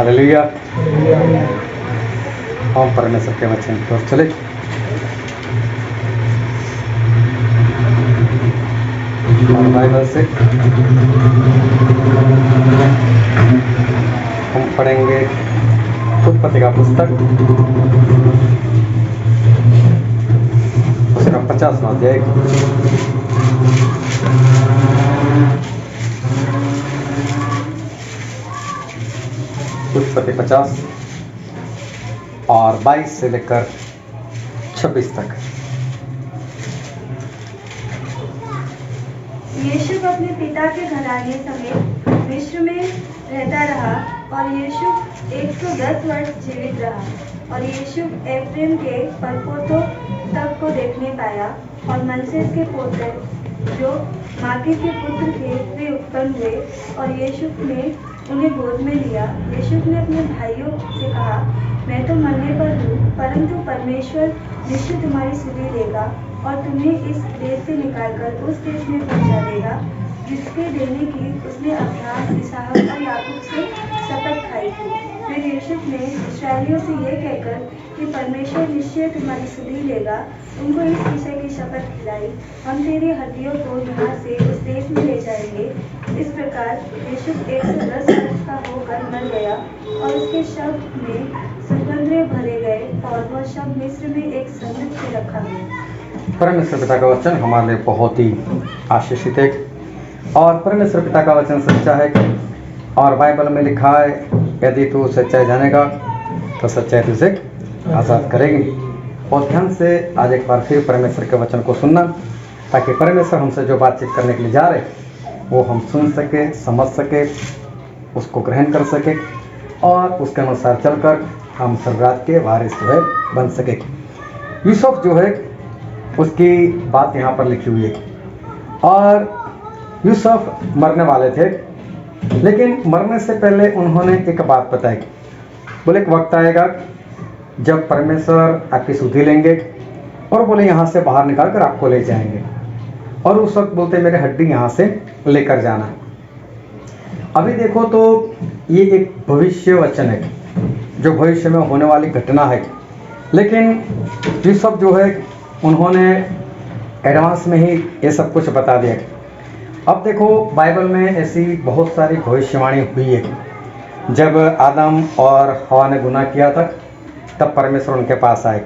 Hallelujah. हम परमेश्वर के वचन की ओर चले। और बाइबल से हम पढ़ेंगे उत्पत्ति का पुस्तक उसका 50वां अध्याय। उत्पत्ति 50 और 22 से लेकर 26 तक। यूसुफ अपने पिता के घराने समेत मिस्र में रहता रहा और यूसुफ 110 वर्ष जीवित रहा। और यूसुफ एफ्रेम के परपोतों तक को देखने पाया और मनश्शे के पोते जो माकी के पुत्र थे वे उत्पन्न हुए और यूसुफ ने उन्हें गोद में लिया। यूसुफ ने अपने भाइयों से कहा, मैं तो मरने पर हूँ, परंतु परमेश्वर निश्चय तुम्हारी सुधि लेगा और तुम्हें इस देश से निकालकर उस देश में पहुंचा देगा जिसके देने की उसने अब्राहम, इसहाक और याकूब से शपथ खाई थी। फिर यूसुफ ने इस्राएलियों से यह कहकर कि परमेश्वर निश्चय तुम्हारी सुधि लेगा, उनको इस विषय की शपथ खिलाई, हम तेरी हड्डियों को यहाँ से उस देश में ले जाएंगे। इस प्रकार यूसुफ 110 वर्ष का होकर मर गया और उसके शव में सुगंधे भरे गए और वह शव मिस्र में एक संदूक में रखा गया। परमेश्वर पिता का वचन हमारे लिए बहुत ही आशीषित है और परमेश्वर पिता का वचन सच्चा है और बाइबल में लिखा है, यदि तू सच्चाई जानेगा तो सच्चाई तुझे आज़ाद करेगी। और ध्यान से आज एक बार फिर परमेश्वर के वचन को सुनना, ताकि परमेश्वर हमसे जो बातचीत करने के लिए जा रहे वो हम सुन सके, समझ सके, उसको ग्रहण कर सके और उसके अनुसार चलकर हम स्वर्गराज के वारिस जो है बन सके। यूसुफ जो है उसकी बात यहाँ पर लिखी हुई है और यूसुफ मरने वाले थे, लेकिन मरने से पहले उन्होंने एक बात बताई। बोले एक वक्त आएगा जब परमेश्वर आपकी सुधि लेंगे और बोले यहाँ से बाहर निकाल कर आपको ले जाएंगे। और उस वक्त बोलते मेरे हड्डी यहाँ से लेकर जाना। अभी देखो तो ये एक भविष्य वचन है जो भविष्य में होने वाली घटना है, लेकिन यूसुफ जो है उन्होंने एडवांस में ही ये सब कुछ बता दिया। अब देखो बाइबल में ऐसी बहुत सारी भविष्यवाणी हुई है। जब आदम और हवा ने गुनाह किया था तब परमेश्वर उनके पास आए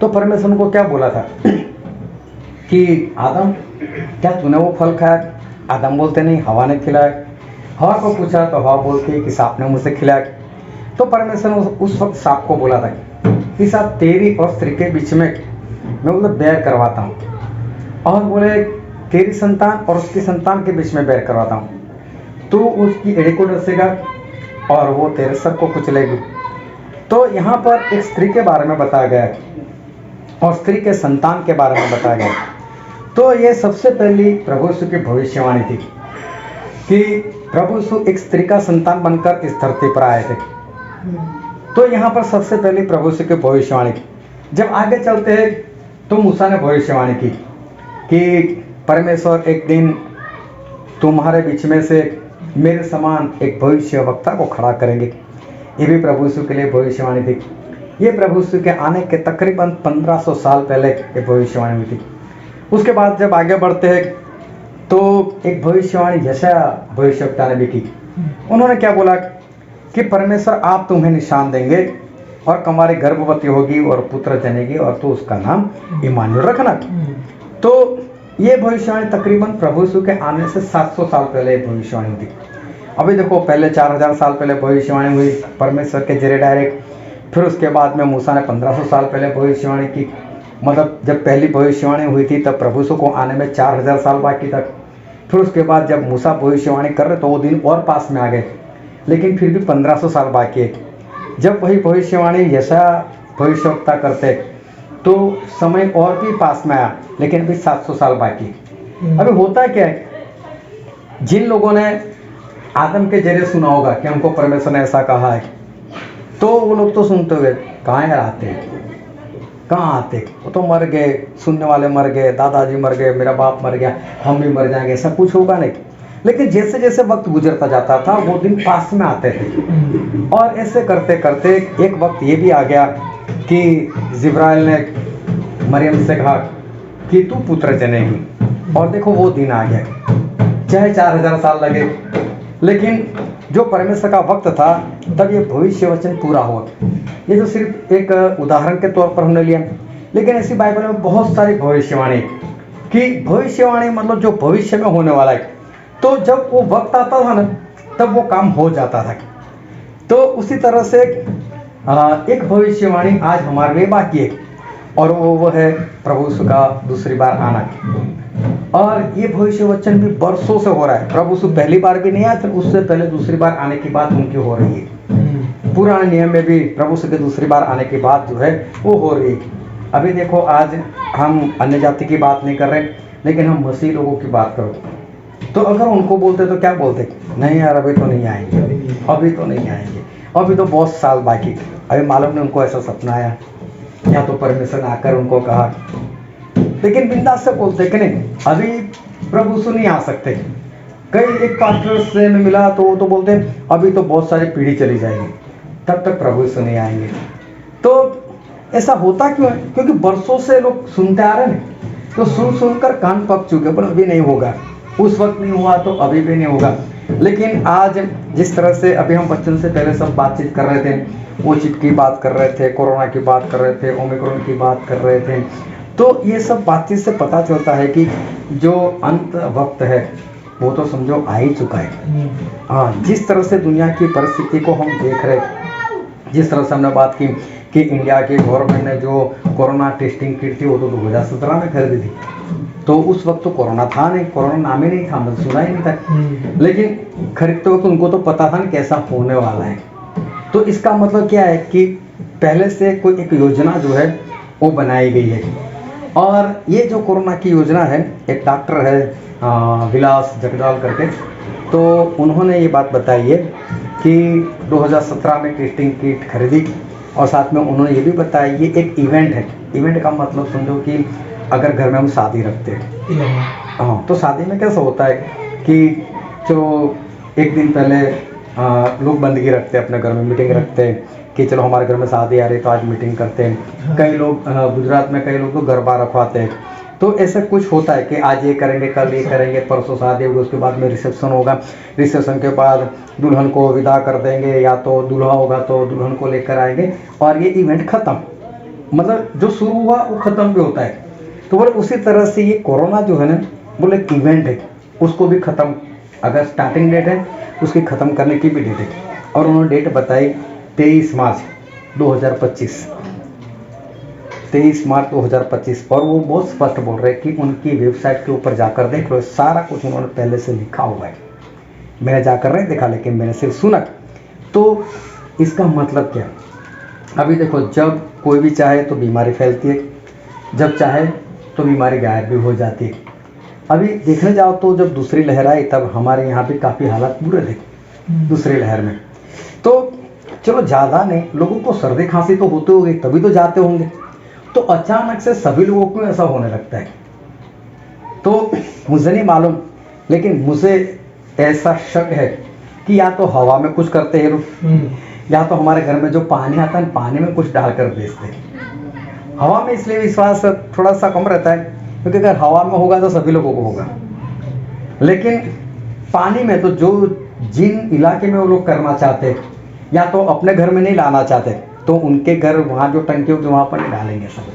तो परमेश्वर उनको क्या बोला था कि आदम क्या तूने वो फल खाया? आदम बोलते नहीं, हवा ने खिलाया। हवा को पूछा तो हवा बोलती कि सांप ने मुझसे खिलाया। तो परमेश्वर ने उस वक्त सांप को बोला था कि साहब तेरी और स्त्री के बीच में मैं उधर बैर करवाता हूँ और बोले तेरी संतान और उसकी संतान के बीच में बैर करवाता हूँ, तू उसकी एड़ी को डसेगा और वो तेरे सर को कुचलेगी। तो यहाँ पर एक स्त्री के बारे में बताया गया है और स्त्री के संतान के बारे में बताया गया। तो ये सबसे पहली प्रभु यीशु की भविष्यवाणी थी कि प्रभु यीशु एक स्त्री का संतान बनकर इस धरती पर आए थे। तो यहाँ पर सबसे पहली प्रभु यीशु की भविष्यवाणी थी। जब आगे चलते हैं तो मूसा ने भविष्यवाणी की कि परमेश्वर एक दिन तुम्हारे बीच में से मेरे समान एक भविष्यवक्ता को खड़ा करेंगे। ये भी प्रभु यीशु के लिए भविष्यवाणी थी। ये प्रभु यीशु के आने के तकरीबन 1500 साल पहले ये भविष्यवाणी हुई थी। उसके बाद जब आगे बढ़ते हैं तो एक भविष्यवाणी यशायाह भविष्यवक्ता ने भी की। उन्होंने क्या बोला कि परमेश्वर आप तुम्हें निशान देंगे और तुम्हारी गर्भवती होगी और पुत्र जनेगी और तो उसका नाम इमानुएल रखना। तो ये भविष्यवाणी तकरीबन प्रभु यीशु के आने से 700 साल पहले भविष्यवाणी हुई थी। अभी देखो पहले 4000 साल पहले भविष्यवाणी हुई परमेश्वर के जरिए डायरेक्ट। फिर उसके बाद में मूसा ने 1500 साल पहले भविष्यवाणी की। मतलब जब पहली भविष्यवाणी हुई थी तब प्रभु यीशु को आने में 4000 साल बाकी तक। फिर उसके बाद जब मूसा भविष्यवाणी कर रहे तो वो दिन और पास में आ गए, लेकिन फिर भी 1500 साल बाकी है। जब वही भविष्यवाणी यशायाह भविष्यवक्ता करते तो समय और भी पास में आया, लेकिन अभी 700 साल बाकी। अभी होता क्या है, जिन लोगों ने आदम के जरिए सुना होगा कि हमको परमेश्वर ने ऐसा कहा है, तो वो लोग तो सुनते हुए कहाँ यार आते हैं, कहाँ आते, वो तो मर गए, सुनने वाले मर गए, दादाजी मर गए, मेरा बाप मर गया, हम भी मर जाएंगे, ऐसा कुछ होगा नहीं। लेकिन जैसे जैसे वक्त गुजरता जाता था वो दिन पास में आते थे, और ऐसे करते करते एक वक्त ये भी आ गया कि जिब्राइल ने मरियम से कहा कि तू पुत्र जनेगी, और देखो वो दिन आ गया। चाहे 4000 साल लगे, लेकिन जो परमेश्वर का वक्त था तब ये भविष्य वचन पूरा हुआ। ये तो सिर्फ एक उदाहरण के तौर पर हमने लिया, लेकिन ऐसी बाइबल में बहुत सारी भविष्यवाणी कि भविष्यवाणी मतलब जो भविष्य में होने वाला है, तो जब वो वक्त आता था ना तब वो काम हो जाता था। तो उसी तरह से एक भविष्यवाणी आज हमारे लिए बाकी है, और वो है प्रभु यीशु का दूसरी बार आना। और ये भविष्य वचन भी बरसों से हो रहा है। प्रभु यीशु पहली बार भी नहीं आया, फिर उससे पहले दूसरी बार आने की बात उनकी हो रही है। पुराने नियम में भी प्रभु यीशु के दूसरी बार आने की बात जो है वो हो रही है। अभी देखो, आज हम अन्य जाति की बात नहीं कर रहे, लेकिन हम मसीह लोगों की बात करो, तो अगर उनको बोलते तो क्या बोलते? नहीं यार, अभी तो नहीं आएंगे, अभी तो नहीं आएंगे, अभी तो बहुत साल बाकी। अभी मालूम नहीं उनको ऐसा सपना आया, या तो परमेश्वर ने आकर उनको कहा, लेकिन बिंदास से बोलते कि नहीं अभी प्रभु यीशु नहीं आ सकते। कई एक पास्टर से मैं मिला तो वो तो बोलते अभी तो बहुत सारी पीढ़ी चली जाएगी, तब तक प्रभु यीशु नहीं आएंगे। तो ऐसा होता क्यों है? क्योंकि बरसों से लोग सुनते आ रहे हैं, तो सुन सुनकर कान पक चुके, पर अभी नहीं होगा। उस वक्त नहीं हुआ तो अभी भी नहीं होगा। लेकिन आज जिस तरह से अभी हम बच्चों से पहले सब बातचीत कर रहे थे, वो चिप की बात कर रहे थे, कोरोना की बात कर रहे थे, ओमिक्रॉन की बात कर रहे थे, तो ये सब बातचीत से पता चलता है कि जो अंत वक्त है वो तो समझो आ ही चुका है। हाँ, जिस तरह से दुनिया की परिस्थिति को हम देख रहे, जिस तरह से हमने बात की कि इंडिया के गवर्नमेंट ने जो कोरोना टेस्टिंग किट थी वो तो 2017 में खरीदी थी, तो उस वक्त तो कोरोना था नहीं, कोरोना नाम ही नहीं था, मतलब सुना ही नहीं था। लेकिन खरीदते वक्त उनको तो पता था ना कैसा होने वाला है। तो इसका मतलब क्या है कि पहले से कोई एक योजना जो है वो बनाई गई है। और ये जो कोरोना की योजना है, एक डॉक्टर है विलास जगदाल करके, तो उन्होंने ये बात बताई है कि 2017 में टेस्टिंग किट खरीदी, और साथ में उन्होंने ये भी बताया ये एक इवेंट है। इवेंट का मतलब समझो कि अगर घर में हम शादी रखते हैं, हाँ, तो शादी में कैसा होता है कि जो एक दिन पहले लोग बंदगी रखते हैं, अपने घर में मीटिंग रखते हैं कि चलो हमारे घर में शादी आ रही है तो आज मीटिंग करते हैं। कई लोग गुजरात में कई लोग तो गरबा रखवाते हैं, तो ऐसा कुछ होता है कि आज ये करेंगे, कल ये करेंगे, परसों शादी होगी, उसके बाद में रिसेप्शन होगा, रिसेप्शन के बाद दुल्हन को विदा कर देंगे, या तो दूल्हा होगा तो दुल्हन को लेकर आएंगे, और ये इवेंट खत्म। मतलब जो शुरू हुआ वो खत्म भी होता है। तो बोले उसी तरह से ये कोरोना जो है ना, बोले एक इवेंट है, उसको भी खत्म, अगर स्टार्टिंग डेट है उसकी ख़त्म करने की भी डेट है। और उन्होंने डेट बताई 23 मार्च 2025, 23 मार्च 2025। और वो बहुत स्पष्ट बोल रहे हैं कि उनकी वेबसाइट के ऊपर जाकर देख लो, सारा कुछ उन्होंने पहले से लिखा हुआ है। मैंने जाकर नहीं देखा, लेकिन मैंने सिर्फ सुना। तो इसका मतलब क्या है? अभी देखो, जब कोई भी चाहे तो बीमारी फैलती है, जब चाहे तो बीमारी गायब भी हो जाती है। अभी देखने जाओ तो जब दूसरी लहर आई तब हमारे यहाँ भी काफ़ी हालात बुरे थे दूसरी लहर में। तो चलो ज़्यादा नहीं, लोगों को सर्दी खांसी तो होती होगी, तभी तो जाते होंगे। तो अचानक से सभी लोगों को ऐसा होने लगता है। तो मुझे नहीं मालूम, लेकिन मुझे ऐसा शक है कि या तो हवा में कुछ करते हैं लोग, या तो हमारे घर में जो पानी आता है पानी में कुछ डालकर बेचते हैं। हवा में इसलिए विश्वास थोड़ा सा कम रहता है क्योंकि अगर हवा में होगा तो सभी लोगों को होगा, लेकिन पानी में तो जो जिन इलाके में वो लोग करना चाहते या तो अपने घर में नहीं लाना चाहते, तो उनके घर वहाँ जो टंकी होगी वहाँ पर नहीं डालेंगे सब।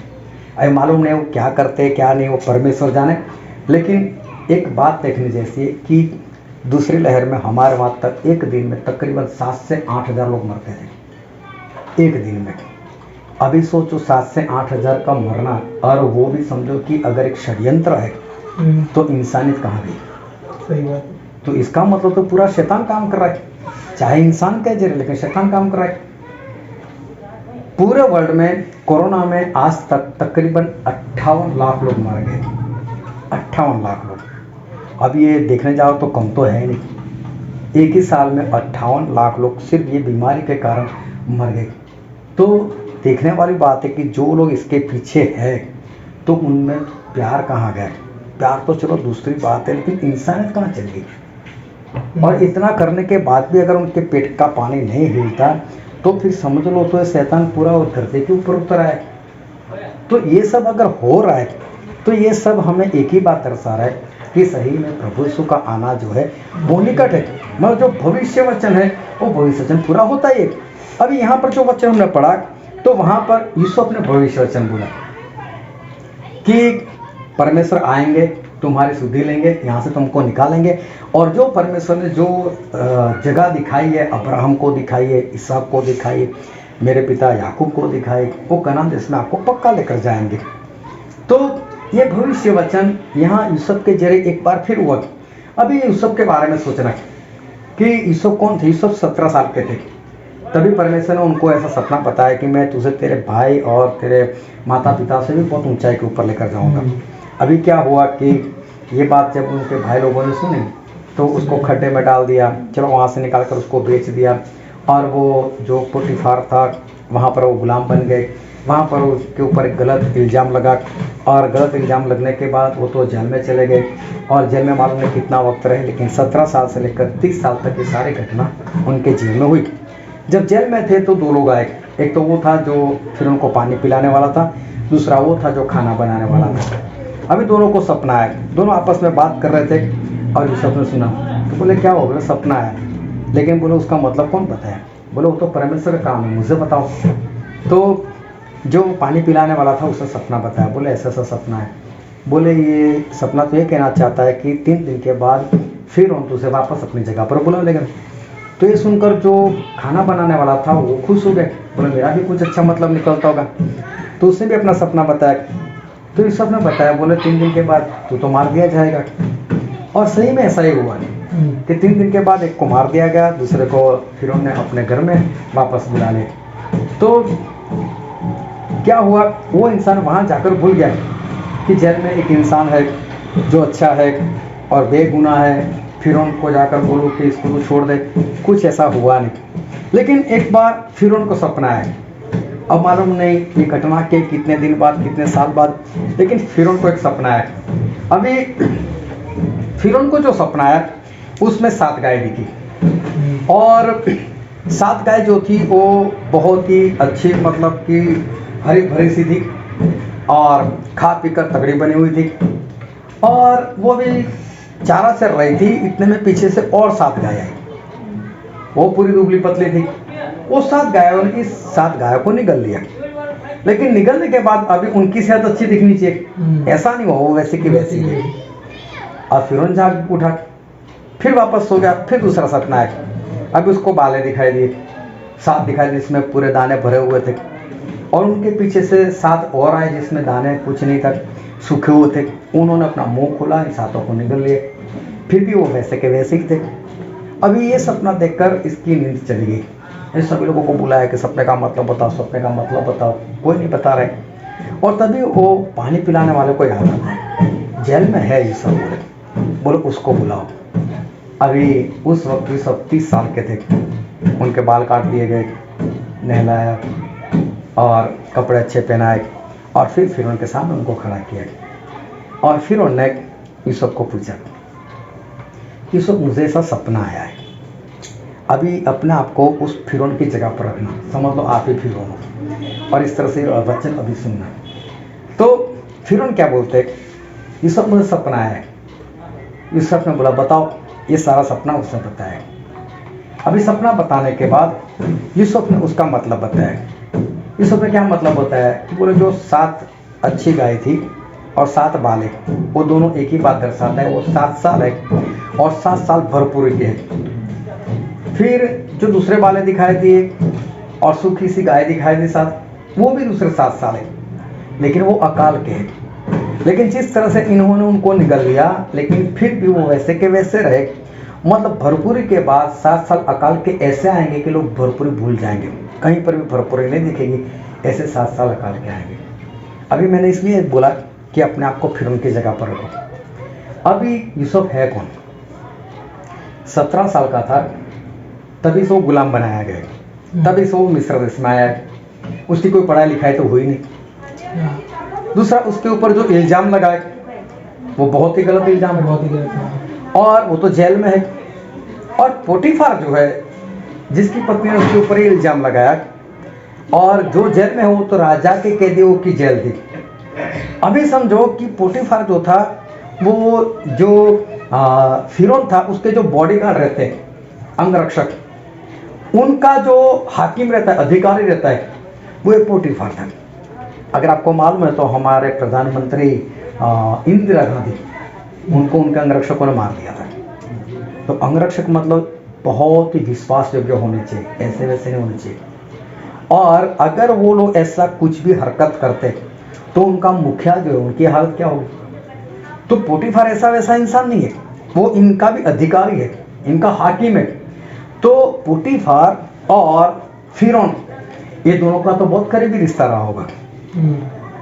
अरे मालूम नहीं वो क्या करते क्या नहीं, वो परमेश्वर जाने। लेकिन एक बात देखने जैसी है कि दूसरी लहर में हमारे वहाँ तक एक दिन में तकरीबन 7 से 8 हज़ार लोग मरते थे एक दिन में। अभी सोचो 7 से 8 हज़ार का मरना, और वो भी समझो कि अगर एक षड्यंत्र है तो इंसानियत कहाँ गई? सही बात। तो इसका मतलब तो पूरा शैतान काम कर रहा है, चाहे इंसान कह जरिए, लेकिन शैतान काम कर रहा है। पूरे वर्ल्ड में कोरोना में आज तक तकरीबन 58 लाख लोग मर गए, 58 लाख लोग। अब ये देखने जाओ तो कम तो है नहीं, एक ही साल में 58 लाख लोग सिर्फ ये बीमारी के कारण मर गए। तो देखने वाली बात है कि जो लोग इसके पीछे है तो उनमें प्यार कहाँ गया? प्यार तो चलो दूसरी बात है, लेकिन इंसानियत कहाँ चल गई? और इतना करने के बाद भी अगर उनके पेट का पानी नहीं हिलता तो फिर समझ लो तो शैतान पूरा और धरती के ऊपर उतर आए। तो ये सब अगर हो रहा है तो ये सब हमें एक ही बात दर्शा रहा है कि सही में प्रभु यीशु का आना जो है वो निकट है। मतलब जो भविष्य वचन है वो भविष्य वचन पूरा होता ही है। अभी यहाँ पर जो वचन हमने पढ़ा तो वहाँ पर यीशु अपने भविष्य वचन बोला कि परमेश्वर आएंगे, तुम्हारी शुद्धि लेंगे, यहाँ से तुमको निकालेंगे। और जो परमेश्वर ने जो जगह दिखाई है, अब्राहम को दिखाई है, इसहाक को दिखाई है, मेरे पिता याकूब को दिखाई, वो कनान देश में आपको पक्का लेकर जाएंगे। तो ये भविष्य वचन यहाँ यूसुफ के जरिए एक बार फिर हुआ। अभी यूसुफ के बारे में सोचना कि यूसुफ कौन थे। यूसुफ 17 साल के थे, तभी परमेश्वर ने उनको ऐसा सपना बताया कि मैं तुझे तेरे भाई और तेरे माता पिता से भी बहुत ऊंचाई के ऊपर लेकर जाऊंगा। अभी क्या हुआ कि ये बात जब उनके भाई लोगों ने सुनी तो उसको खड्डे में डाल दिया, चलो वहाँ से निकाल कर उसको बेच दिया। और वो जो पोटीफार था वहाँ पर वो गुलाम बन गए। वहाँ पर उसके ऊपर एक गलत इल्ज़ाम लगा और गलत इल्ज़ाम लगने के बाद वो तो जेल में चले गए। और जेल में मालूम नहीं कितना वक्त रहे, लेकिन 17 साल से लेकर 30 साल तक ये सारी घटना उनके जेल में हुई। जब जेल में थे तो 2 लोग आए, एक तो वो था जो फिर उनको पानी पिलाने वाला था, दूसरा वो था जो खाना बनाने वाला था। अभी दोनों को सपना आया, दोनों आपस में बात कर रहे थे और यूसुफ ने सुना तो बोले क्या हो गया, सपना आया। लेकिन बोले उसका मतलब कौन बताया। बोले वो तो परमेश्वर का काम है, मुझे बताओ। तो जो पानी पिलाने वाला था उसने सपना बताया। बोले ऐसा ऐसा सपना है। बोले ये सपना तो ये कहना चाहता है कि 3 दिन के बाद फिर हम तुझे वापस अपनी जगह पर बुला लेंगे। तो ये सुनकर जो खाना बनाने वाला था वो खुश हो गया। बोले मेरा भी कुछ अच्छा मतलब निकलता होगा। तो उसने भी अपना सपना बताया। तो यूसुफ ने बताया, बोले 3 दिन के बाद तू तो मार दिया जाएगा। और सही में ऐसा ही हुआ कि 3 दिन के बाद एक को मार दिया गया, दूसरे को फिर उन्होंने अपने घर में वापस बुला लिया। तो क्या हुआ, वो इंसान वहाँ जाकर भूल गया कि जेल में एक इंसान है जो अच्छा है और बेगुनाह है। फिर उनको जाकर बोलो कि इसको तो छोड़ दे, कुछ ऐसा हुआ नहीं। लेकिन एक बार फिर उनको सपना है, अब मालूम नहीं ये घटना के कितने दिन बाद, कितने साल बाद, लेकिन फिर उनको एक सपना है। अभी फिर उनको जो सपना है उसमें 7 गाय दिखी और 7 गाय जो थी वो बहुत ही अच्छी, मतलब कि हरी भरी सी थी और खा पी कर तगड़ी बनी हुई थी और वो भी चारा चर रही थी। इतने में पीछे से और 7 गाय आई, वो पूरी दुबली पतली थी। वो 7 गायों ने इस 7 गायों को निगल लिया। लेकिन निगलने के बाद अभी उनकी सेहत अच्छी दिखनी चाहिए, ऐसा नहीं हुआ, वो वैसे की वैसी है। और फिर उन जाग उठा, फिर वापस सो गया। फिर दूसरा सपना है, अभी उसको बाले दिखाई दिए, 7 दिखाई दिए जिसमें पूरे दाने भरे हुए थे और उनके पीछे से 7 और आए जिसमें दाने कुछ नहीं था, सूखे हुए थे। उन्होंने अपना मुंह खोला, इन 7 को निगल लिए, फिर भी वो वैसे के वैसे ही थे। अभी ये सपना देखकर इसकी नींद चली गई। इस सभी लोगों को बुलाया कि सपने का मतलब बताओ, सपने का मतलब बताओ, कोई नहीं बता रहे। और तभी वो पानी पिलाने वाले को याद आता है, जेल में है ये सब, बोलो उसको बुलाओ। अभी उस वक्त भी सब 30 साल के थे। उनके बाल काट दिए गए, नहलाया और कपड़े अच्छे पहनाए और फिर उनके सामने उनको खड़ा किया। और फिर उन्होंने यूसुफ को पूछा, यूसुफ मुझे ऐसा सपना आया है, अभी अपने आप को उस फिरौन की जगह पर रखना, समझ लो आप ही फिरौन हो और इस तरह से वचन अभी सुनना। तो फिरौन क्या बोलते, यूसुफ मुझे सपना आया है। यूसुफ ने बोला बताओ, ये सारा सपना उसने बताया। अभी सपना बताने के बाद यूसुफ ने उसका मतलब बताया। यूसुफ ने क्या मतलब बताया कि बोले जो 7 अच्छी गाय थी और 7 बाले, वो दोनों एक ही बात दर्शाता है, वो 7 साल है और 7 साल भरपूर के है। फिर जो दूसरे बाले दिखाई दिए और सूखी सी गाय दिखाई दी 7, वो भी दूसरे 7 साल है, लेकिन वो अकाल के हैं। लेकिन जिस तरह से इन्होंने उनको निगल लिया, लेकिन फिर भी वो वैसे के वैसे रहे। मतलब भरपूरी के बाद 7 साल अकाल के ऐसे आएंगे कि लोग भरपूरी भूल जाएंगे, कहीं पर भी भरपूरी नहीं दिखेगी, ऐसे 7 साल अकाल के आएंगे। अभी मैंने इसलिए बोला कि अपने आप को फिर उनकी जगह पर रखो। अभी यूसुफ है कौन, 17 साल का था तभी से वो गुलाम बनाया गया, तभी से वो मिस्र देश में आया। उसकी कोई पढ़ाई लिखाई तो हुई नहीं। दूसरा, उसके ऊपर जो इल्ज़ाम लगाए वो बहुत ही गलत इल्ज़ाम है, और वो तो जेल में है। और पोटीफार जो है, जिसकी पत्नी ने उसके ऊपर ये इल्जाम लगाया, और जो जेल में हो तो राजा के कैदियों की जेल थी। अभी समझो कि पोटीफार जो था, वो जो फिरौन था, उसके जो बॉडीगार्ड रहते हैं, अंगरक्षक, उनका जो हाकिम रहता है, अधिकारी रहता है, वो एक पोटीफार था। अगर आपको मालूम है तो हमारे प्रधानमंत्री इंदिरा गांधी, उनको उनके अंगरक्षकों ने मार दिया था। तो अंगरक्षक मतलब बहुत ही विश्वास योग्य होने चाहिए, ऐसे वैसे नहीं होने चाहिए। और अगर वो लोग ऐसा कुछ भी हरकत करते तो उनका मुखिया जो है, उनकी हालत क्या होगी। तो पोटीफार ऐसा वैसा इंसान नहीं है, वो इनका भी अधिकारी है, इनका हाकिम है। तो पोटीफार और फिरौन, ये दोनों का तो बहुत करीबी रिश्ता रहा होगा,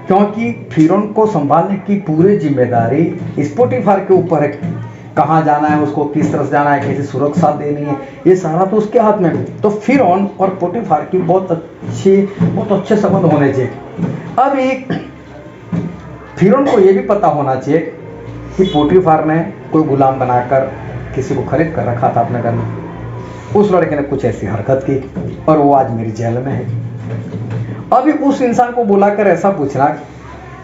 क्योंकि फिरौन को संभालने की पूरी जिम्मेदारी इस पोटीफार के ऊपर है। कहाँ जाना है उसको, किस तरह से जाना है, कैसे सुरक्षा देनी है, ये सारा तो उसके हाथ में है। तो फिरौन और पोटीफार की बहुत अच्छे संबंध होने चाहिए। अब एक फिरौन को ये भी पता होना चाहिए कि पोटीफार ने कोई गुलाम बनाकर किसी को खरीद कर रखा था अपने घर में, उस लड़के ने कुछ ऐसी हरकत की और वो आज मेरी जेल में है। अभी उस इंसान को बुलाकर ऐसा पूछना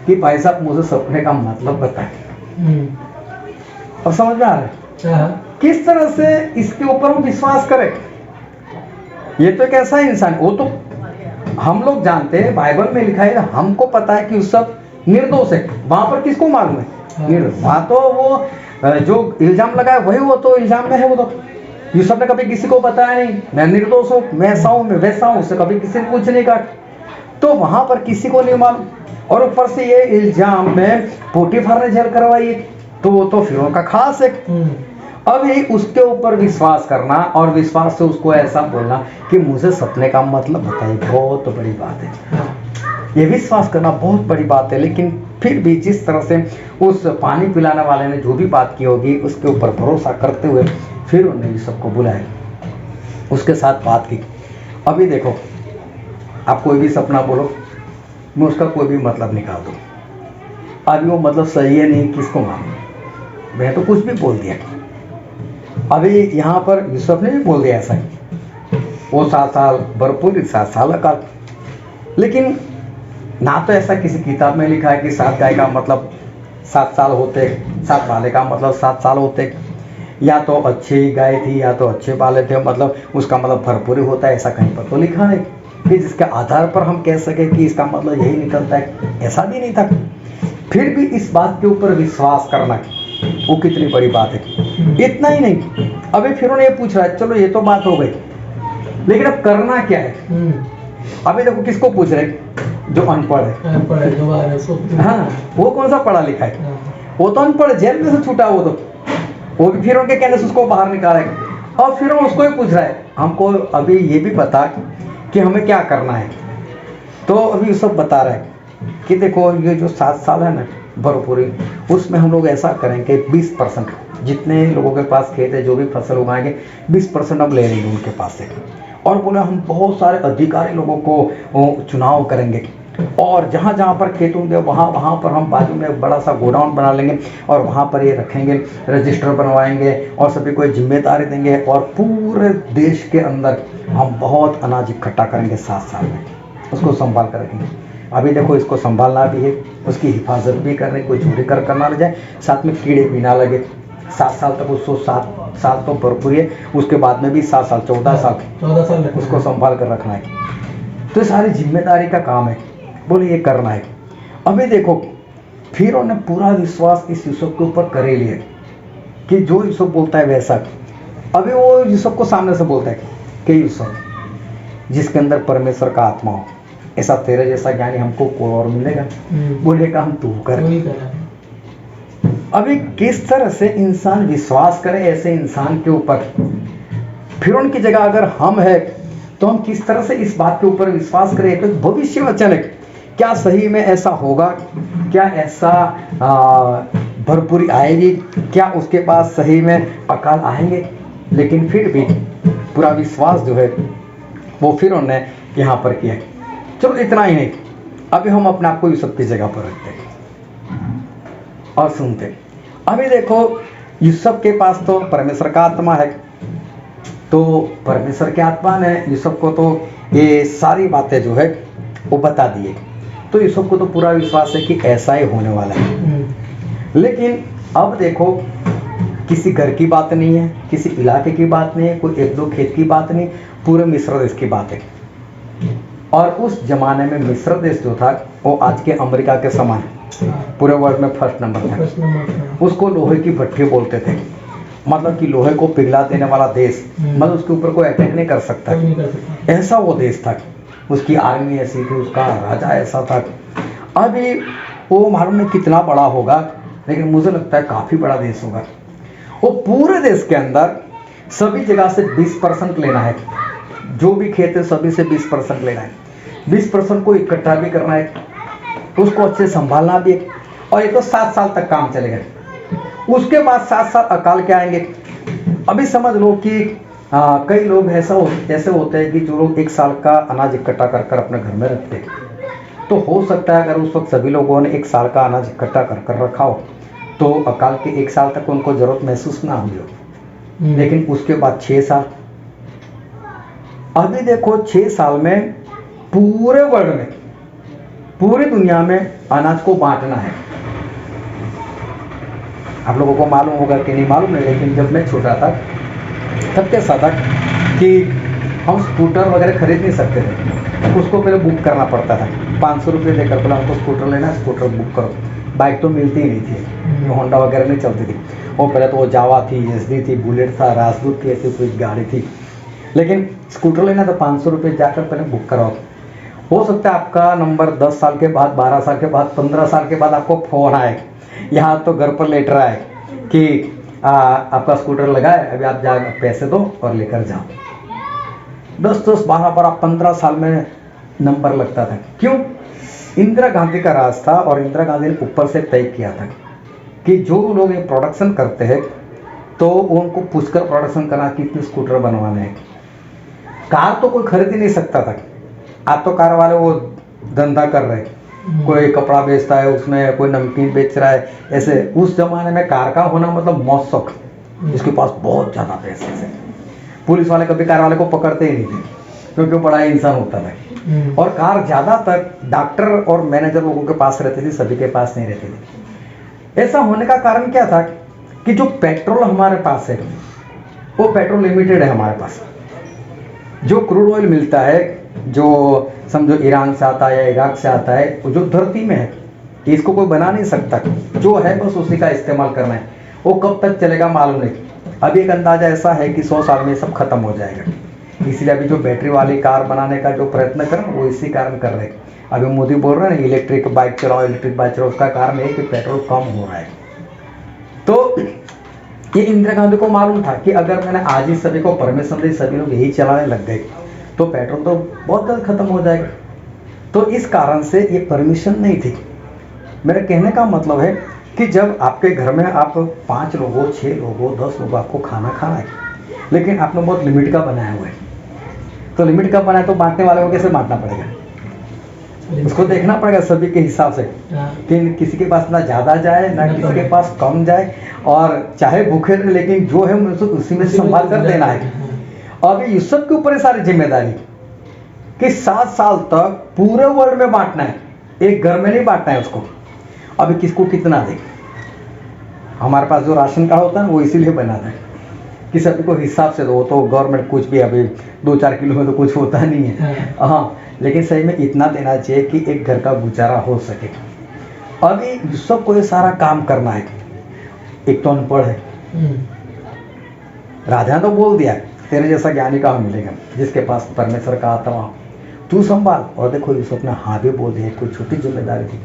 कि भाई साहब मुझे सपने का मतलब बताएं। अब समझ में आ रहा है किस तरह से इसके ऊपर हम विश्वास करें। ये तो एक ऐसा इंसान, वो तो हम लोग जानते हैं, बाइबल में लिखा है, हमको पता है कि उस सब निर्दोष है। वहां पर किसको मालूम है निर्दोष, वहां तो वो जो इल्जाम लगाया वही, वो तो इल्जाम में है। वो तो यूसुफ ने कभी किसी को बताया नहीं, मैं निर्दोष हूँ, मैं ऐसा हूँ, मैं वैसा हूँ, उससे कभी किसी ने कुछ नहीं कहा। तो वहां पर किसी को नहीं मालूम, और ऊपर से ये इल्जाम में पोटीफार ने जेल करवाई, तो वो तो फिरौन का खास है। अभी उसके ऊपर विश्वास करना और विश्वास से उसको ऐसा बोलना कि मुझे सपने का मतलब बताइए, बहुत बड़ी बात है। ये विश्वास करना बहुत बड़ी बात है। लेकिन फिर भी जिस तरह से उस पानी पिलाने वाले ने जो भी बात की होगी, उसके ऊपर भरोसा करते हुए फिर उन्होंने सबको बुलाया, उसके साथ बात की। अभी देखो, आप कोई भी सपना बोलो, मैं उसका कोई भी मतलब निकाल दूँ, अभी वो मतलब सही है नहीं, किसको मालूम। मैं तो कुछ भी बोल दिया। अभी यहाँ पर यूसुफ ने भी बोल दिया ऐसा ही, वो 7 साल भरपूर 7 साल का, लेकिन ना तो ऐसा किसी किताब में लिखा है कि 7 गाय का मतलब 7 साल होते, 7 बाले का मतलब 7 साल होते, या तो अच्छी गाय थी या तो अच्छे बाले थे, मतलब उसका मतलब भरपूरी होता है, ऐसा कहीं पर तो लिखा नहीं कि जिसके आधार पर हम कह सके कि इसका मतलब यही निकलता है, ऐसा भी नहीं था। फिर भी इस बात के ऊपर विश्वास करना वो कितनी बड़ी बात है। इतना ही नहीं, अभी फिर उन्हें पूछ रहा है, चलो ये तो बात हो गई, लेकिन अब करना क्या है। अभी देखो किसको पूछ रहे, जो अनपढ़ है। हाँ, वो कौन सा पढ़ा लिखा है, वो तो अनपढ़, जेल में से छूटा, वो भी फिर उनके कहने से उसको बाहर निकालेगा। और फिर उसको ही पूछ रहा है, हमको अभी ये भी पता कि हमें क्या करना है। तो अभी सब बता रहा है कि देखो, ये जो 7 साल है ना भरपूरी, उसमें हम लोग ऐसा करेंगे 20%, जितने लोगों के पास खेत है, जो भी फसल उगाएंगे 20% हम ले लेंगे उनके पास से। और बोला हम बहुत सारे अधिकारी लोगों को चुनाव करेंगे, और जहाँ जहाँ पर खेत होंगे वहाँ पर हम बाजू में एक बड़ा सा गोडाउन बना लेंगे, और वहाँ पर ये रखेंगे, रजिस्टर बनवाएंगे, और सभी को जिम्मेदारी देंगे, और पूरे देश के अंदर हम बहुत अनाज इकट्ठा करेंगे 7 साल में, उसको संभाल कर रखेंगे। अभी देखो, इसको संभालना भी है, उसकी हिफाजत भी करनी, कोई चोरी करना ना जाए, साथ में कीड़े भी ना लगे। 7 साल तक उसको, 7 साल तो भरपूर है, उसके बाद में भी 7 साल 14 साल उसको संभाल कर रखना है। तो सारी जिम्मेदारी का काम है, बोले ये करना है। अभी देखो, फिर उन्होंने पूरा विश्वास इस यूसुफ के ऊपर कर ही लिया कि जो यूसुफ बोलता है वैसा। अभी वो यूसुफ को सामने से बोलता है कि यूसुफ, जिसके अंदर परमेश्वर का आत्मा हो, ऐसा तेरे जैसा ज्ञानी हमको कोई और मिलेगा। बोलेगा हम तू कर। अभी किस तरह से इंसान विश्वास करे ऐसे इंसान के ऊपर। फिर उनकी जगह अगर हम है तो हम किस तरह से इस बात के ऊपर विश्वास करें। तो भविष्य वचन है, क्या सही में ऐसा होगा, क्या ऐसा भरपूरी आएगी, क्या उसके पास सही में अकाल आएंगे। लेकिन फिर भी पूरा विश्वास जो है वो फिर उन्होंने यहाँ पर किया। चलो इतना ही नहीं, अभी हम अपने आप को यूसुफ की जगह पर रखते हैं और सुनते। अभी देखो, यूसुफ के पास तो परमेश्वर का आत्मा है, तो परमेश्वर की आत्मा ने यूसुफ को तो ये सारी बातें जो है वो बता दिए। तो यूसुफ को तो पूरा विश्वास है कि ऐसा ही होने वाला है। लेकिन अब देखो, किसी घर की बात नहीं है, किसी इलाके की बात नहीं है, कोई एक दो खेत की बात नहीं, पूरे मिस्र देश की बात है। और उस जमाने में मिस्र देश जो था वो आज के अमेरिका के समान पूरे वर्ल्ड में फर्स्ट नंबर था। उसको लोहे की भट्टी बोलते थे, मतलब कि लोहे को पिघला देने वाला देश, मतलब उसके ऊपर कोई अटैक नहीं कर सकता, ऐसा वो देश था। उसकी आर्मी ऐसी थी, उसका राजा ऐसा था। अभी वो मालूम नहीं कितना बड़ा होगा, लेकिन मुझे लगता है काफ़ी बड़ा देश होगा। वो पूरे देश के अंदर सभी जगह से 20% लेना है, जो भी खेत है सभी से 20% लेना है। 20% को इकट्ठा भी करना है, उसको अच्छे संभालना भी है, और ये तो 7 साल तक काम चलेगा। उसके बाद 7 साल अकाल के आएंगे। अभी समझ लो कि कई लोग ऐसे होते हैं कि जो लोग 1 साल का अनाज इकट्ठा कर कर अपने घर में रखते हैं। तो हो सकता है अगर उस वक्त सभी लोगों ने 1 साल का अनाज इकट्ठा कर कर रखा हो तो अकाल के 1 साल तक उनको जरूरत महसूस ना हुई हो। लेकिन उसके बाद 6 साल, अभी देखो 6 साल में पूरे वर्ल्ड में, पूरी दुनिया में अनाज को बांटना है। आप लोगों को मालूम होगा कि नहीं मालूम नहीं, लेकिन जब मैं छोटा था तब कैसा था कि हम स्कूटर वगैरह खरीद नहीं सकते थे, उसको पहले बुक करना पड़ता था। 500 रुपये देकर पहले हमको स्कूटर लेना है, स्कूटर बुक करो। बाइक तो मिलती ही नहीं थी, होंडा वगैरह नहीं चलती थी। वो पहले तो वो जावा थी, एसडी थी, बुलेट था, राजदूत थी, ऐसी कोई गाड़ी थी। लेकिन स्कूटर लेना तो 500 रुपये जाकर पहले बुक कराओ। हो सकता है आपका नंबर 10 साल के बाद, 12 साल के बाद, 15 साल के बाद आपको फोन आए, यहाँ तो घर पर लेटर आए कि आपका स्कूटर लगा है, अभी आप जा पैसे दो और लेकर जाओ। 10, 12, 15 साल में नंबर लगता था। क्यों? इंदिरा गांधी का राज था, और इंदिरा गांधी ने ऊपर से तय किया था कि जो लोग ये प्रोडक्शन करते हैं तो उनको पूछकर प्रोडक्शन करना कि इतने स्कूटर बनवाने हैं। कार तो कोई खरीद ही नहीं सकता था। आज तो कार वाले वो धंधा कर रहे हैं, कोई कपड़ा बेचता है, उसमें कोई नमकीन बेच रहा है, ऐसे। उस जमाने में कार का होना मतलब मौत शौक, जिसके पास बहुत ज़्यादा पैसे थे। पुलिस वाले कभी कार वाले को पकड़ते ही नहीं थे, क्योंकि वो बड़ा इंसान होता था। और कार ज़्यादातर डॉक्टर और मैनेजर लोगों के पास रहती थी, सभी के पास नहीं रहती थी। ऐसा होने का कारण क्या था कि जो पेट्रोल हमारे पास है वो पेट्रोल लिमिटेड है हमारे पास। जो क्रूड ऑयल मिलता है, जो समझो ईरान से आता है या इराक से आता है, वो जो धरती में है, इसको कोई बना नहीं सकता। जो है बस उसी का इस्तेमाल करना है। वो कब तक चलेगा मालूम नहीं। अभी एक अंदाजा ऐसा है कि 100 साल में सब खत्म हो जाएगा। इसलिए अभी जो बैटरी वाली कार बनाने का जो प्रयत्न कर वो इसी कारण कर रहे हैं। अभी मोदी बोल रहे हैं इलेक्ट्रिक बाइक चलाओ, इलेक्ट्रिक बाइक चलाओ। उसका कारण है कि पेट्रोल कम हो रहा है। तो ये इंदिरा गांधी को मालूम था कि अगर मैंने आज ही सभी को परमिशन दी, सभी लोग यही चलाने लग गए तो पेट्रोल तो बहुत जल्द खत्म हो जाएगा। तो इस कारण से ये परमिशन नहीं थी। मेरे कहने का मतलब है कि जब आपके घर में आप 5 लोगों, 6 लोगों, 10 लोगों आपको खाना खाना है, लेकिन आपने बहुत लिमिट का बनाया हुआ है, तो लिमिट का बनाया तो बांटने वाले को कैसे बांटना पड़ेगा? उसको देखना पड़ेगा सभी के हिसाब से कि किसी के पास ना ज़्यादा जाए ना किसी के पास कम जाए, और चाहे भूखे रहे लेकिन जो है उसी में संभाल कर देना है। अब यूसुफ के ऊपर सारी जिम्मेदारी कि 7 साल तक पूरे वर्ल्ड में बांटना है, एक घर में नहीं बांटना है उसको। अभी किसको कितना दे? हमारे पास जो राशन कार्ड होता है वो इसीलिए बनाता है कि सभी को हिसाब से दो। तो गवर्नमेंट कुछ भी अभी 2-4 किलो में तो कुछ होता नहीं है, हाँ, लेकिन सही में इतना देना चाहिए कि एक घर का गुजारा हो सके। अभी यूसुफ को ये सारा काम करना है। एक तो अनपढ़ है, राजा ने तो बोल दिया तेरे जैसा ज्ञानी कहाँ मिलेगा, जिसके पास परमेश्वर का आत्मा तू संभाल। और देखो यूसुफ ने हाँ भी बोल दिया। कोई छोटी जिम्मेदारी थी,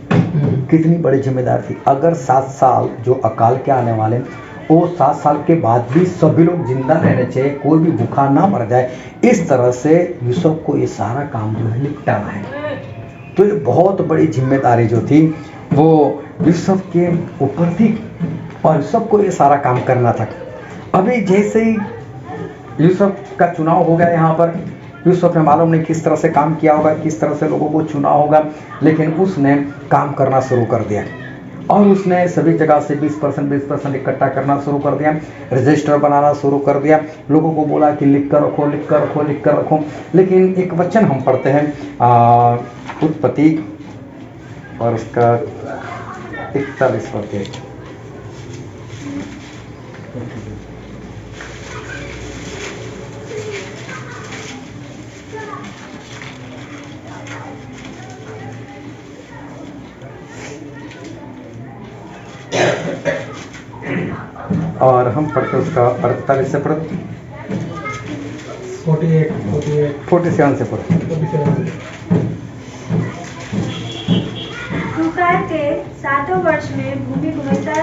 कितनी बड़ी जिम्मेदारी थी। अगर 7 साल जो अकाल के आने वाले, वो 7 साल के बाद भी सभी लोग जिंदा रहने चाहिए, कोई भी भूखा ना मर जाए, इस तरह से यूसुफ को ये सारा काम जो है निपटाना है। तो ये बहुत बड़ी जिम्मेदारी जो थी वो यूसुफ के ऊपर थी, और यूसुफ को ये सारा काम करना था। अभी जैसे ही यूसुफ का चुनाव हो गया यहाँ पर, यूसुफ ने मालूम नहीं किस तरह से काम किया होगा, किस तरह से लोगों को चुना होगा, लेकिन उसने काम करना शुरू कर दिया। और उसने सभी जगह से 20% इकट्ठा करना शुरू कर दिया, रजिस्टर बनाना शुरू कर दिया, लोगों को बोला कि लिख कर रखो, लिख कर रखो, लिख कर रखो। लेकिन एक वचन हम पढ़ते हैं उत्पत्ति और उसका 41 पढ़ते हैं। और हम पढ़ते उसका 48 से पढ़ते, 47 से पढ़ते। सुकार के 7वें वर्ष में भूमि गुणवत्ता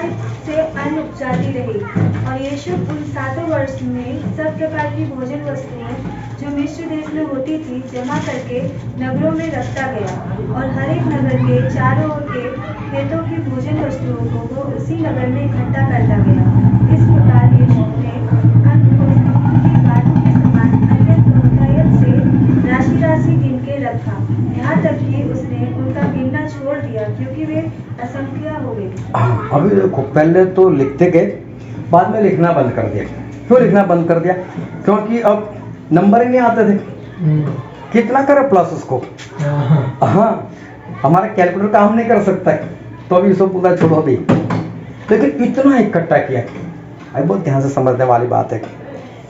से अन्न उपजाती रही और यीशु उन 7 वर्ष में सब प्रकार की भोजन वस्तुएं जो मिस्र देश में होती थी जमा करके नगरों में रखता गया और हर एक नगर के चारों ओर के खेतों की भोजन वस्तुओं को वो उसी नगर में इकट्ठा करता गया। इस प्रकार यीशु ने अन्न को की बातों के समान अत्यंत बहुतायत से राशि राशि गिन के रखा, यहाँ तक कि उसने उनका गिनना छोड़ दिया क्योंकि वे असंख्य हो गए। अभी देखो, पहले तो लिखते गए, बाद में लिखना बंद कर दिया। क्यों लिखना बंद कर दिया? क्योंकि अब नंबर ही नहीं आते थे। कितना करे प्लस उसको? हाँ, हमारा कैलकुलेटर काम नहीं कर सकता, तो अभी इसको पूरा छोड़ो अभी। लेकिन इतना इकट्ठा किया। अभी बहुत ध्यान से समझने वाली बात है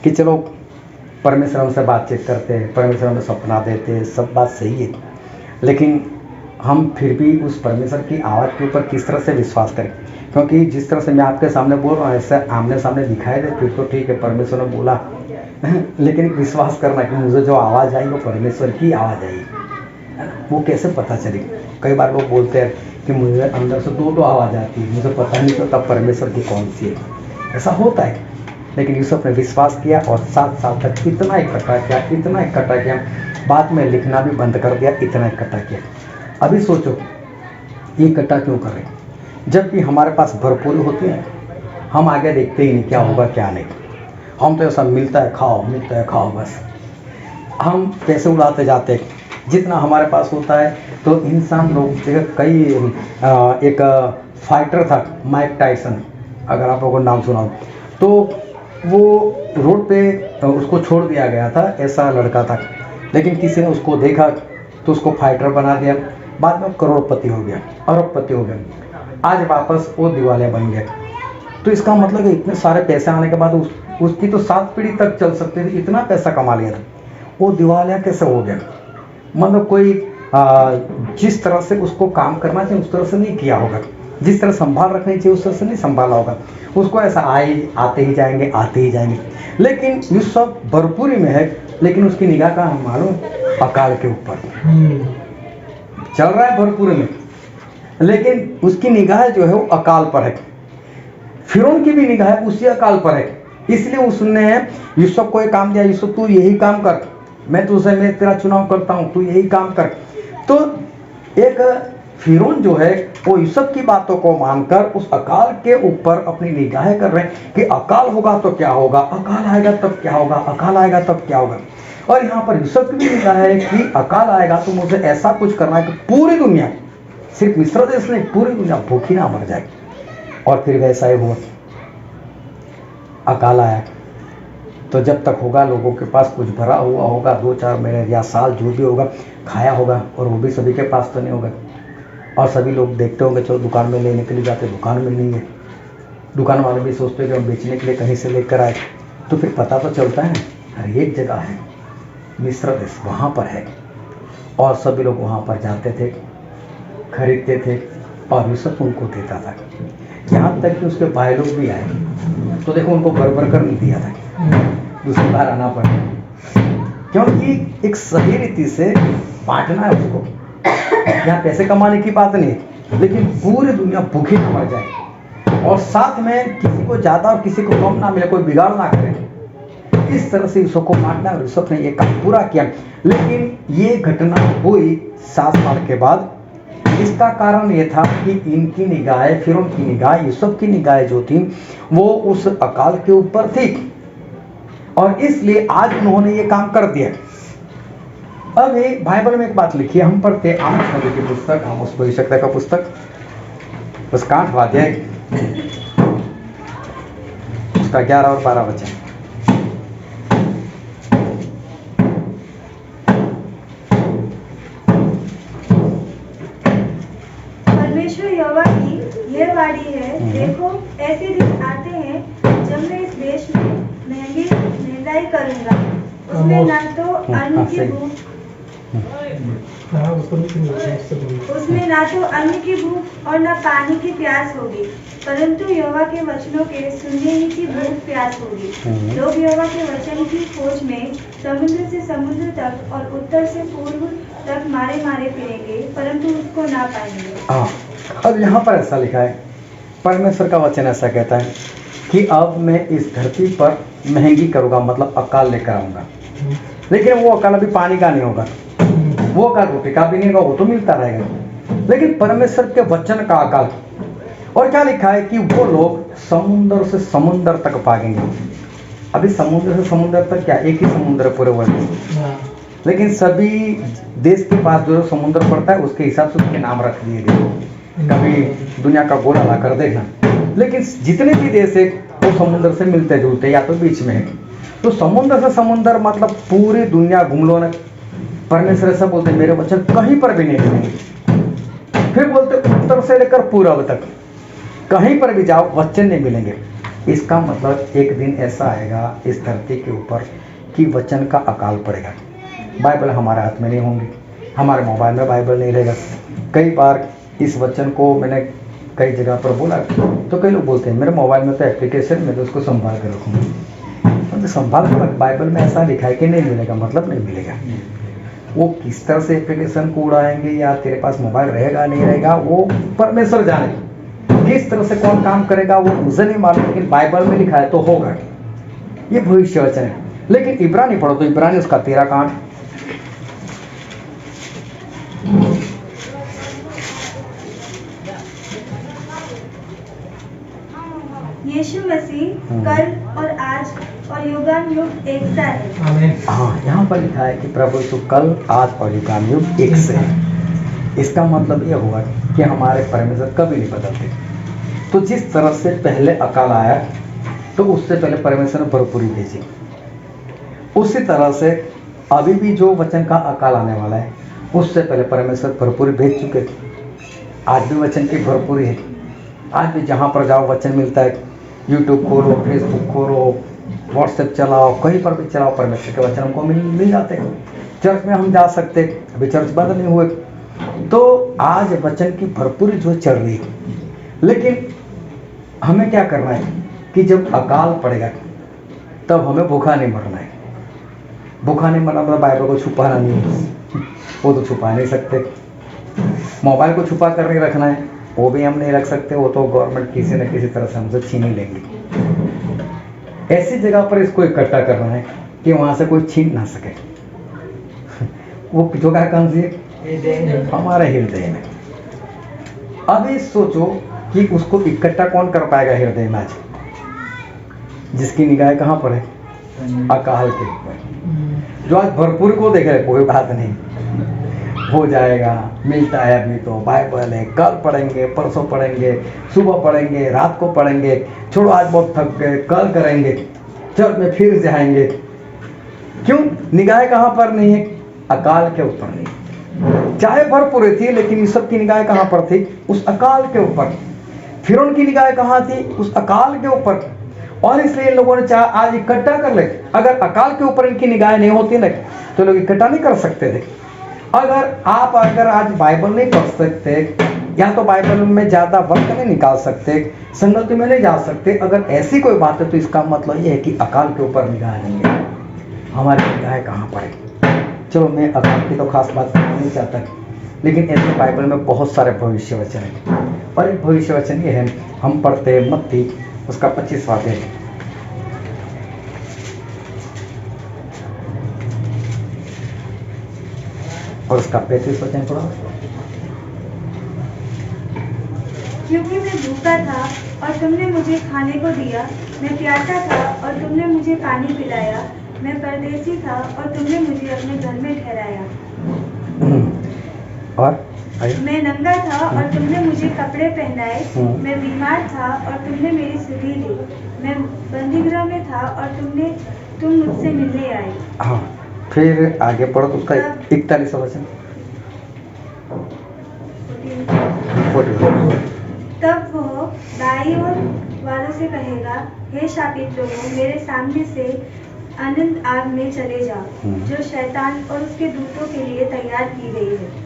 कि चलो परमेश्वर हमसे बातचीत करते हैं, परमेश्वर हमें सपना देते हैं, सब बात सही है, लेकिन हम फिर भी उस परमेश्वर की आवाज़ के ऊपर किस तरह से विश्वास करें? क्योंकि जिस तरह से मैं आपके सामने बोल रहा हूँ ऐसे आमने सामने दिखाई दे फिर तो ठीक है, परमेश्वर ने बोला, लेकिन विश्वास करना कि मुझे जो आवाज़ आई वो परमेश्वर की आवाज़ आई, वो कैसे पता चली? कई बार लोग बोलते हैं कि मुझे अंदर से दो आवाज़ आती है, मुझे पता नहीं चलता परमेश्वर की कौन सी है। ऐसा होता है, लेकिन यूसुफ ने विश्वास किया और 7 साल तक इतना इकट्ठा किया, बाद में लिखना भी बंद कर दिया, इतना इकट्ठा किया। अभी सोचो ये इकट्ठा क्यों कर रहे? जबकि हमारे पास भरपूर होती है, हम आगे देखते ही नहीं क्या होगा क्या नहीं। हम तो ऐसा मिलता है खाओ बस, हम पैसे उड़ाते जाते हैं जितना हमारे पास होता है। तो इंसान लोग कई एक फाइटर था माइक टायसन, अगर आप लोगों को नाम सुना हो, तो वो रोड पे उसको छोड़ दिया गया था, ऐसा लड़का था, लेकिन किसी ने उसको देखा तो उसको फाइटर बना दिया, बाद में करोड़पति हो गया, अरबपति हो गया, आज वापस वो दिवालिया बन गया। तो इसका मतलब है इतने सारे पैसे आने के बाद उसकी तो 7 पीढ़ी तक चल सकती थी, इतना पैसा कमा लिया था, वो दिवालिया कैसे हो गया? मतलब कोई जिस तरह से उसको काम करना चाहिए उस तरह से नहीं किया होगा, जिस तरह संभाल रखनी चाहिए उस तरह से नहीं संभाला होगा, उसको ऐसा आते ही जाएंगे। लेकिन ये सब भरपूरी में है, लेकिन उसकी निगाह का हम मालूम अकाल के ऊपर चल रहा है भरपूरी में, लेकिन उसकी निगाह जो है वो अकाल पर है। फिरौन की भी निगाह उसी अकाल पर है, इसलिए उसने यूसुफ को एक काम दिया, यूसुफ तू यही काम कर, मैं तेरा चुनाव करता हूं, तू यही काम कर। तो एक फिरौन जो है वो यूसुफ की बातों को मानकर उस अकाल के ऊपर अपनी निगाहें कर रहे हैं कि अकाल होगा तो क्या होगा, अकाल आएगा तब क्या होगा, अकाल आएगा तब क्या होगा। और यहाँ पर यूसुफ की भी निगाह है कि अकाल आएगा तो मुझे ऐसा कुछ करना है कि पूरी दुनिया, सिर्फ मिस्र देश नहीं, पूरी दुनिया भूखी ना मर जाए। और फिर वैसा ही हुआ, अकाल आया। तो जब तक होगा लोगों के पास कुछ भरा हुआ होगा, 2-4 महीने या साल जो भी होगा खाया होगा, और वो भी सभी के पास तो नहीं होगा। और सभी लोग देखते होंगे, चलो दुकान में लेने के लिए जाते, दुकान में नहीं है, दुकान वाले भी सोचते हैं कि हम बेचने के लिए कहीं से लेकर आए। तो फिर पता तो चलता है हर एक जगह है, मिस्र देश वहाँ पर है, और सभी लोग वहाँ पर जाते थे, खरीदते थे, और यूसुफ उनको देता था। यहाँ तक कि उसके भाई लोग भी आए तो देखो उनको बराबर कर नहीं दिया था, दूसरी बार आना पड़ा, क्योंकि एक सही रीति से बांटना है उसको। यहाँ पैसे कमाने की बात नहीं, लेकिन पूरी दुनिया भूखी न मर जाए, और साथ में किसी को ज़्यादा और किसी को कम ना मिले, कोई बिगाड़ ना करे। इस तरह से यूसुफ को बांटना, और यूसुफ ने ये काम पूरा किया। लेकिन ये घटना हुई 7 साल के बाद। इसका कारण ये था कि इनकी निगाहें, फिर उनकी निगाह, यूसुफ की निगाहें जो थी वो उस अकाल के ऊपर थी, और इसलिए आज उन्होंने ये काम कर दिया। अब एक बाइबल में एक बात लिखी है, हम पढ़ते आमोस नबी की पुस्तक, आमोस भविष्यवक्ता का पुस्तक उसका 8वां अध्याय उसका 11 और 12 वचन। परमेश्वर यहोवा की यह वाणी है, देखो ऐसे दिन आते हैं जब मैं इस देश में महंगाई करूंगा। उसमें ना तो अन्न की भूख उसमें ना तो अन्न की भूख और न पानी की प्यास होगी, परंतु यहोवा के वचनों के सुनने ही की भूख प्यास होगी। लोग यहोवा के वचन की खोज में समुद्र से समुद्र तक और उत्तर से पूर्व तक मारे मारे फिरेंगे, परंतु उसको ना पाएंगे। अब यहाँ पर ऐसा लिखा है, परमेश्वर का वचन ऐसा कहता है कि अब मैं इस धरती पर महंगी करूँगा, मतलब अकाल लेकर आऊँगा। लेकिन वो अकाल अभी पानी का नहीं होगा, वो अकाल रोटी का भी नहीं होगा, वो तो मिलता रहेगा। लेकिन परमेश्वर के वचन का अकाल। और क्या लिखा है कि वो लोग समुद्र से समुद्र तक भागेंगे। अभी समुद्र से समुद्र तक क्या, एक ही समुद्र है पूरे वर्ल्ड में, लेकिन सभी देश के पास जो समुद्र पड़ता है उसके हिसाब से उसके नाम रख दिए गए। कभी दुनिया का गोला ला कर देखना, लेकिन जितने भी देश है वो समुद्र से मिलते जुलते या तो बीच में है। तो समुद्र से समुद्र मतलब पूरी दुनिया घूम लो ना। परमेश्वर ऐसा बोलते मेरे वचन कहीं पर भी नहीं मिलेंगे। फिर बोलते उत्तर से लेकर पूर्व तक कहीं पर भी जाओ वचन नहीं मिलेंगे। इसका मतलब एक दिन ऐसा आएगा इस धरती के ऊपर कि वचन का अकाल पड़ेगा। बाइबल हमारे हाथ में नहीं होंगी, हमारे मोबाइल में बाइबल नहीं रहेगा। कई बार इस वचन को मैंने कई जगह पर बोला तो कई लोग बोलते हैं मेरे मोबाइल में तो एप्लीकेशन में तो उसको संभाल कर रखूँगा। तो संभाल कर बाइबल में ऐसा लिखा है कि नहीं मिलेगा, मतलब नहीं मिलेगा। वो किस तरह से एप्लीकेशन को उड़ाएंगे या तेरे पास मोबाइल रहेगा नहीं रहेगा वो परमेश्वर जाने। किस तरह से कौन काम करेगा वो मुझे नहीं मालूम, लेकिन बाइबल में लिखा है तो होगा। ये भविष्य वचन है। लेकिन इब्रानी पढ़ो तो इब्रानी उसका 13 कांड यीशु मसीह कल और आज और युगान युग एक सा है। हाँ, यहाँ पर लिखा है कि प्रभु यीशु कल आज और युगान युग एक से है। इसका मतलब यह हुआ कि हमारे परमेश्वर कभी नहीं बदलते। तो जिस तरह से पहले अकाल आया तो उससे पहले परमेश्वर ने भरपूरी भेजी, उसी तरह से अभी भी जो वचन का अकाल आने वाला है उससे पहले परमेश्वर भरपूरी भेज चुके थे। आज भी वचन की भरपूरी है। आज भी जहाँ पर जाओ वचन मिलता है। यूट्यूब खोलो, फेसबुक खोलो, व्हाट्सएप चलाओ, कहीं पर भी चलाओ, परमेश्वर के वचन हमको मिल जाते हैं। चर्च में हम जा सकते, अभी चर्च बंद नहीं हुए। तो आज वचन की भरपूरी जो चल रही है, लेकिन हमें क्या करना है कि जब अकाल पड़ेगा तब हमें भूखा नहीं मरना है। भूखा नहीं मरना मतलब बाइबल को छुपाना नहीं है, वो तो छुपा नहीं सकते। मोबाइल को छुपा कर नहीं रखना है, वो भी हम नहीं रख सकते, वो तो गवर्नमेंट किसी न किसी तरह से हमसे छीन ही लेंगे। ऐसी जगह पर इसको इकट्ठा करना है कि वहां से कोई छीन ना सके। वो जगह कौन सी है? हमारे हृदय में। अभी सोचो कि उसको इकट्ठा कौन कर पाएगा हृदय में आज, जिसकी निगाह कहाँ पर है? अकाल के ऊपर। जो आज भरपूर को देख रहे, कोई बात नहीं, हो जाएगा, मिलता है। अभी तो बाइबल है, कल पढ़ेंगे, परसों पढ़ेंगे, सुबह पढ़ेंगे, रात को पढ़ेंगे, छोड़ो आज बहुत थक गए, कल करेंगे, चर्च में फिर जाएंगे। क्यों? निगाह कहाँ पर नहीं है? अकाल के ऊपर नहीं। चाहे भरपूर थी, लेकिन ये सब की निगाह कहाँ पर थी? उस अकाल के ऊपर। फिर उनकी निगाह कहाँ थी? उस अकाल के ऊपर। और इसलिए लोगों ने चाहा आज इकट्ठा कर ले। अगर अकाल के ऊपर इनकी निगाह नहीं होती ना तो लोग इकट्ठा नहीं कर सकते थे। अगर आज बाइबल नहीं पढ़ सकते, या तो बाइबल में ज़्यादा वक्त नहीं निकाल सकते, संगति में नहीं जा सकते, अगर ऐसी कोई बात है तो इसका मतलब ये है कि अकाल के ऊपर निगाह नहीं है। हमारी निगाह कहाँ पर है? चलो, मैं अकाल की तो खास बात करना नहीं चाहता, लेकिन ऐसे बाइबल में बहुत सारे भविष्य वचन हैं। और एक भविष्य वचन ये है, हम पढ़ते हैं मत्ती उसका 25वां अध्याय, और उसका 35 वचन पढ़ो। क्योंकि मैं भूखा था और तुमने मुझे खाने को दिया, मैं प्यासा था और तुमने मुझे पानी पिलाया, मैं परदेसी था और तुमने मुझे अपने घर में ठहराया। और आइए। मैं नंगा था और तुमने मुझे कपड़े पहनाए, मैं बीमार था और तुमने मेरी सुधि ली, मैं बंदीगृह में था और तुम मुझसे मिलने आए। हाँ, फिर आगे पढ़ो तो उसका 41 वचन। तब वह दाई और वालों से कहेगा, हे शापित लोगों, मेरे सामने से अनंत आग में चले जाओ, जो शैतान और उसके दूतों के लिए तैयार की गई है।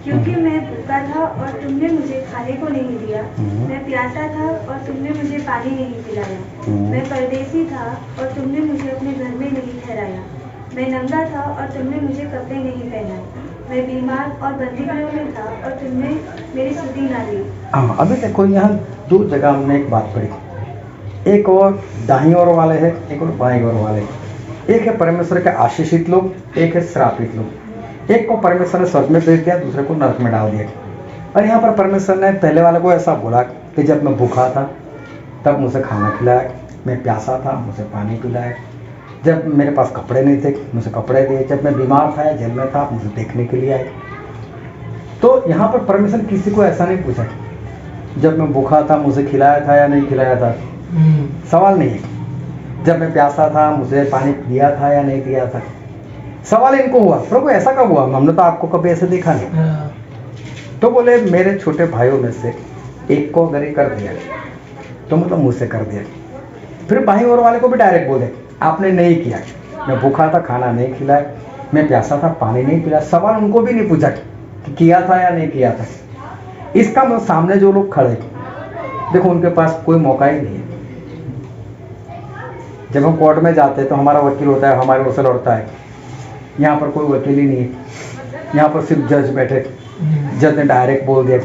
क्योंकि मैं भूखा था और तुमने मुझे खाने को नहीं दिया, मैं प्यासा था और तुमने मुझे पानी नहीं पिलाया, मैं परदेसी था और तुमने मुझे अपने घर में नहीं ठहराया, मैं नंगा था और तुमने मुझे कपड़े नहीं पहनाए, मैं बीमार और बंदीगृह में था और तुमने मेरी सुधि ना ली। हाँ, अभी देखो यहाँ 2 जगह हमने एक बात पढ़ी, एक और दाहिनी ओर वाले है, एक और बाईं ओर वाले। एक है परमेश्वर के आशीषित लोग, एक है श्रापित लोग। एक को परमेश्वर ने स्वर्ग में भेज दिया, दूसरे को नरक में डाल दिया। और यहाँ पर परमेश्वर ने पहले वाले को ऐसा बोला कि जब मैं भूखा था तब मुझे खाना खिलाया, मैं प्यासा था मुझे पानी पिलाया, जब मेरे पास कपड़े नहीं थे मुझे कपड़े दिए, जब मैं बीमार था या जेल में था मुझे देखने के लिए आए। तो यहाँ पर परमेश्वर किसी को ऐसा नहीं पूछा जब मैं भूखा था मुझे खिलाया था या नहीं खिलाया था, सवाल नहीं है। जब मैं प्यासा था मुझे पानी दिया था या नहीं दिया था, सवाल इनको हुआ, प्रभु ऐसा कब हुआ, हमने तो आपको कभी ऐसे देखा नहीं। तो बोले मेरे छोटे भाइयों में से एक को अगर ये कर दिया तो मतलब मुझसे कर दिया। फिर बाईं ओर वाले को भी डायरेक्ट बोले आपने नहीं किया, मैं भूखा था खाना नहीं खिलाया, मैं प्यासा था पानी नहीं पिलाया। सवाल उनको भी नहीं पूछा कि किया था या नहीं किया था। इसका मतलब सामने जो लोग खड़े देखो उनके पास कोई मौका ही नहीं है। जब हम कोर्ट में जाते हैं तो हमारा वकील होता है, हमारे ओर से लड़ता है। यहाँ पर कोई वकील ही नहीं है, यहाँ पर सिर्फ जज बैठे, जज ने डायरेक्ट बोल दिया।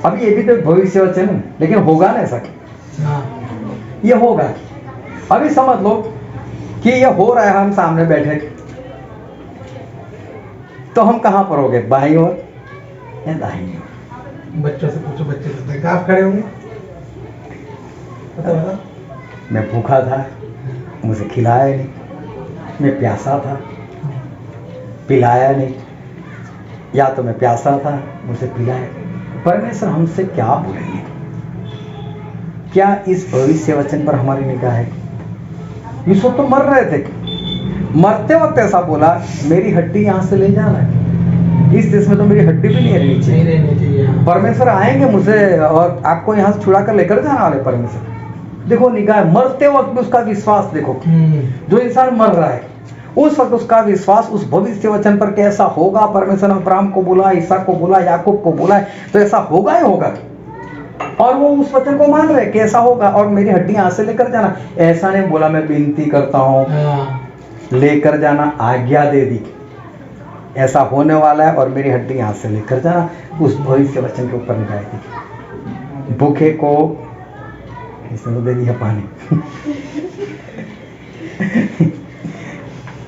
अब ये भी तो भविष्य वचन है, लेकिन होगा ना ऐसा, ये होगा। अभी समझ लो कि ये हो रहा है, हम सामने बैठे, तो हम कहाँ पर होंगे, बाईं ओर या दाहिनी ओर? बच्चों से पूछो, बच्चे तो कहाँ खड़े होंगे? मैं भूखा था मुझे खिलाया नहीं, मैं प्यासा था पिलाया नहीं, या तो मैं प्यासा था मुझे पिलाया। परमेश्वर हमसे क्या बोलेंगे? क्या इस भविष्य वचन पर हमारी निगाह है? यीशु तो मर रहे थे, मरते वक्त ऐसा बोला मेरी हड्डी यहाँ से ले जाना है, इस देश में तो मेरी हड्डी भी नहीं रहनी चाहिए। परमेश्वर आएंगे मुझे और आपको यहाँ से छुड़ा कर लेकर जाना वाले परमेश्वर। देखो निगाह, मरते वक्त भी उसका विश्वास देखो। जो इंसान मर रहा है उस वक्त उसका विश्वास उस भविष्य वचन पर कैसा होगा। परमेश्वर ने अब्राहम को बोला, ईसा को बोला, याकूब को बोला, तो ऐसा होगा ही होगा। और वो उस वचन को मान रहे कैसा होगा, और मेरी हड्डी यहाँ से लेकर जाना। ऐसा नहीं बोला मैं विनती करता हूँ लेकर जाना, आज्ञा दे दी ऐसा होने वाला है और मेरी हड्डी यहाँ से लेकर जाना। उस भविष्य वचन के ऊपर निगाह दी। भूखे को इसने तो दे दिया पानी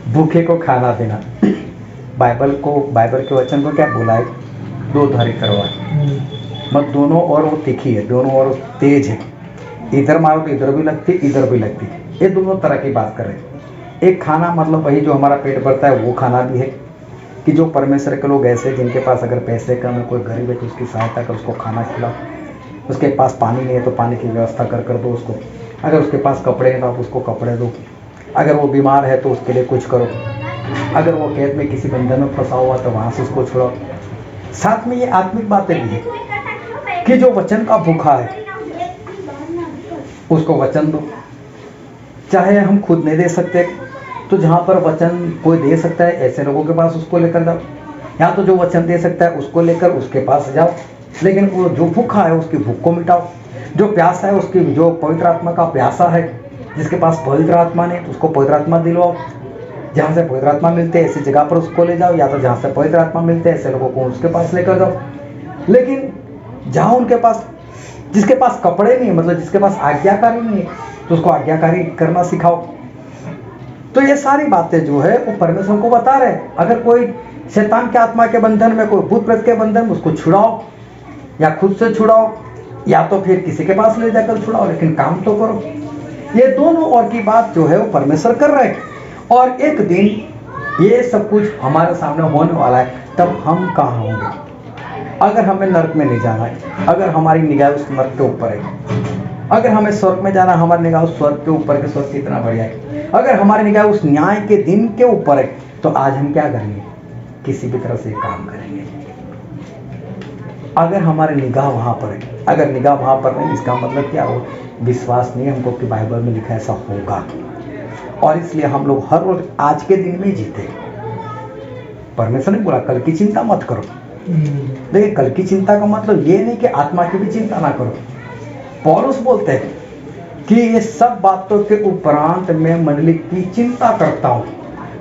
भूखे को खाना देना। बाइबल के वचन को क्या बोला है, दो धारी तलवार, मत दोनों ओर वो तीखी है, दोनों ओर तेज है, इधर मारो तो इधर भी लगती इधर भी लगती। ये दोनों तरह की बात कर रहे हैं। एक खाना मतलब वही जो हमारा पेट भरता है वो खाना भी है, कि जो परमेश्वर के लोग ऐसे जिनके पास अगर पैसे कम है, कोई गरीब है तो उसकी सहायता कर, उसको खाना खिलाओ। उसके पास पानी नहीं है तो पानी की व्यवस्था कर दो उसको। अगर उसके पास कपड़े हैं तो आप उसको कपड़े दो। अगर वो बीमार है तो उसके लिए कुछ करो। अगर वो कैद में किसी बंधन में फंसा हुआ तो वहाँ से उसको छुड़ाओ। साथ में ये आत्मिक बातें भी है कि जो वचन का भूखा है उसको वचन दो। चाहे हम खुद नहीं दे सकते तो जहाँ पर वचन कोई दे सकता है ऐसे लोगों के पास उसको लेकर जाओ, या तो जो वचन दे सकता है उसको लेकर उसके पास जाओ। लेकिन वो जो भूखा है उसकी भूख को मिटाओ, जो प्यासा है उसकी, जो पवित्र आत्मा का प्यासा है, जिसके पास पवित्र आत्मा नहीं तो उसको पवित्र आत्मा दिलवाओ। जहाँ से पवित्र आत्मा मिलते हैं ऐसी जगह पर उसको ले जाओ, या तो जहाँ से पवित्र आत्मा मिलते हैं ऐसे लोगों को उसके पास लेकर जाओ। लेकिन जहाँ उनके पास, जिसके पास कपड़े नहीं, मतलब जिसके पास आज्ञाकारी नहीं है, तो उसको आज्ञाकारी करना सिखाओ। तो ये सारी बातें जो है वो परमेश्वर को बता रहे। अगर कोई शैतान के आत्मा के बंधन में, कोई भूत प्रेत के बंधन में, उसको छुड़ाओ, या खुद से छुड़ाओ या तो फिर किसी के पास ले जाकर छुड़ाओ, लेकिन काम तो करो। ये दोनों और की बात जो है वो परमेश्वर कर रहे हैं। और एक दिन ये सब कुछ हमारे सामने होने वाला है, तब हम कहाँ होंगे? अगर हमें नरक में नहीं जाना है, अगर हमारी निगाह उस नरक के ऊपर है, अगर हमें स्वर्ग में जाना, हमारी निगाह उस स्वर्ग के ऊपर के, स्वर्ग कितना बढ़िया है, अगर हमारी निगाह उस न्याय के दिन के ऊपर है, तो आज हम क्या करेंगे? किसी भी तरह से काम करेंगे। अगर हमारी निगाह वहां पर है, अगर निगाह वहां पर नहीं, इसका मतलब क्या हो? विश्वास नहीं हमको कि बाइबल में लिखा ऐसा होगा, और इसलिए हम लोग हर रोज आज के दिन में जीते। परमेश्वर ने बोला कल की चिंता मत करो। देखिए, कल की चिंता का मतलब ये नहीं कि आत्मा की भी चिंता ना करो। पौलुस बोलते हैं कि ये सब बातों के उपरांत मैं मंडली की चिंता करता हूँ।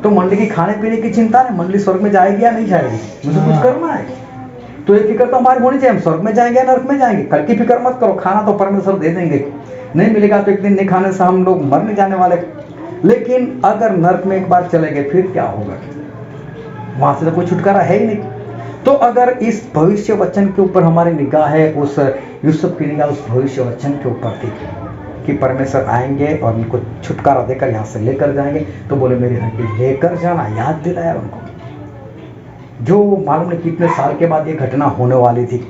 तो मंडली की खाने पीने की चिंता नहीं, मंडली स्वर्ग में जाएगी या नहीं जाएगी, मुझे कुछ करना है। तो ये फिक्र तो हमारी होनी चाहिए, हम स्वर्ग में जाएंगे या नरक में जाएंगे। कल की फिक्र मत करो, खाना तो परमेश्वर दे देंगे, नहीं मिलेगा तो एक दिन नहीं खाने से हम लोग मर नहीं जाने वाले। लेकिन अगर नरक में एक बार चले गए फिर क्या होगा? वहां से तो कोई छुटकारा है ही नहीं। तो अगर इस भविष्य वचन के ऊपर हमारी निगाह है, उस यूसुफ की निगाह उस भविष्य वचन के ऊपर थी कि परमेश्वर आएंगे और उनको छुटकारा देकर यहाँ से लेकर जाएंगे, तो बोले मेरी हड्डी लेकर जाना, याद दिलाया उनको, जो मालूम नहीं कितने साल के बाद ये घटना होने वाली थी।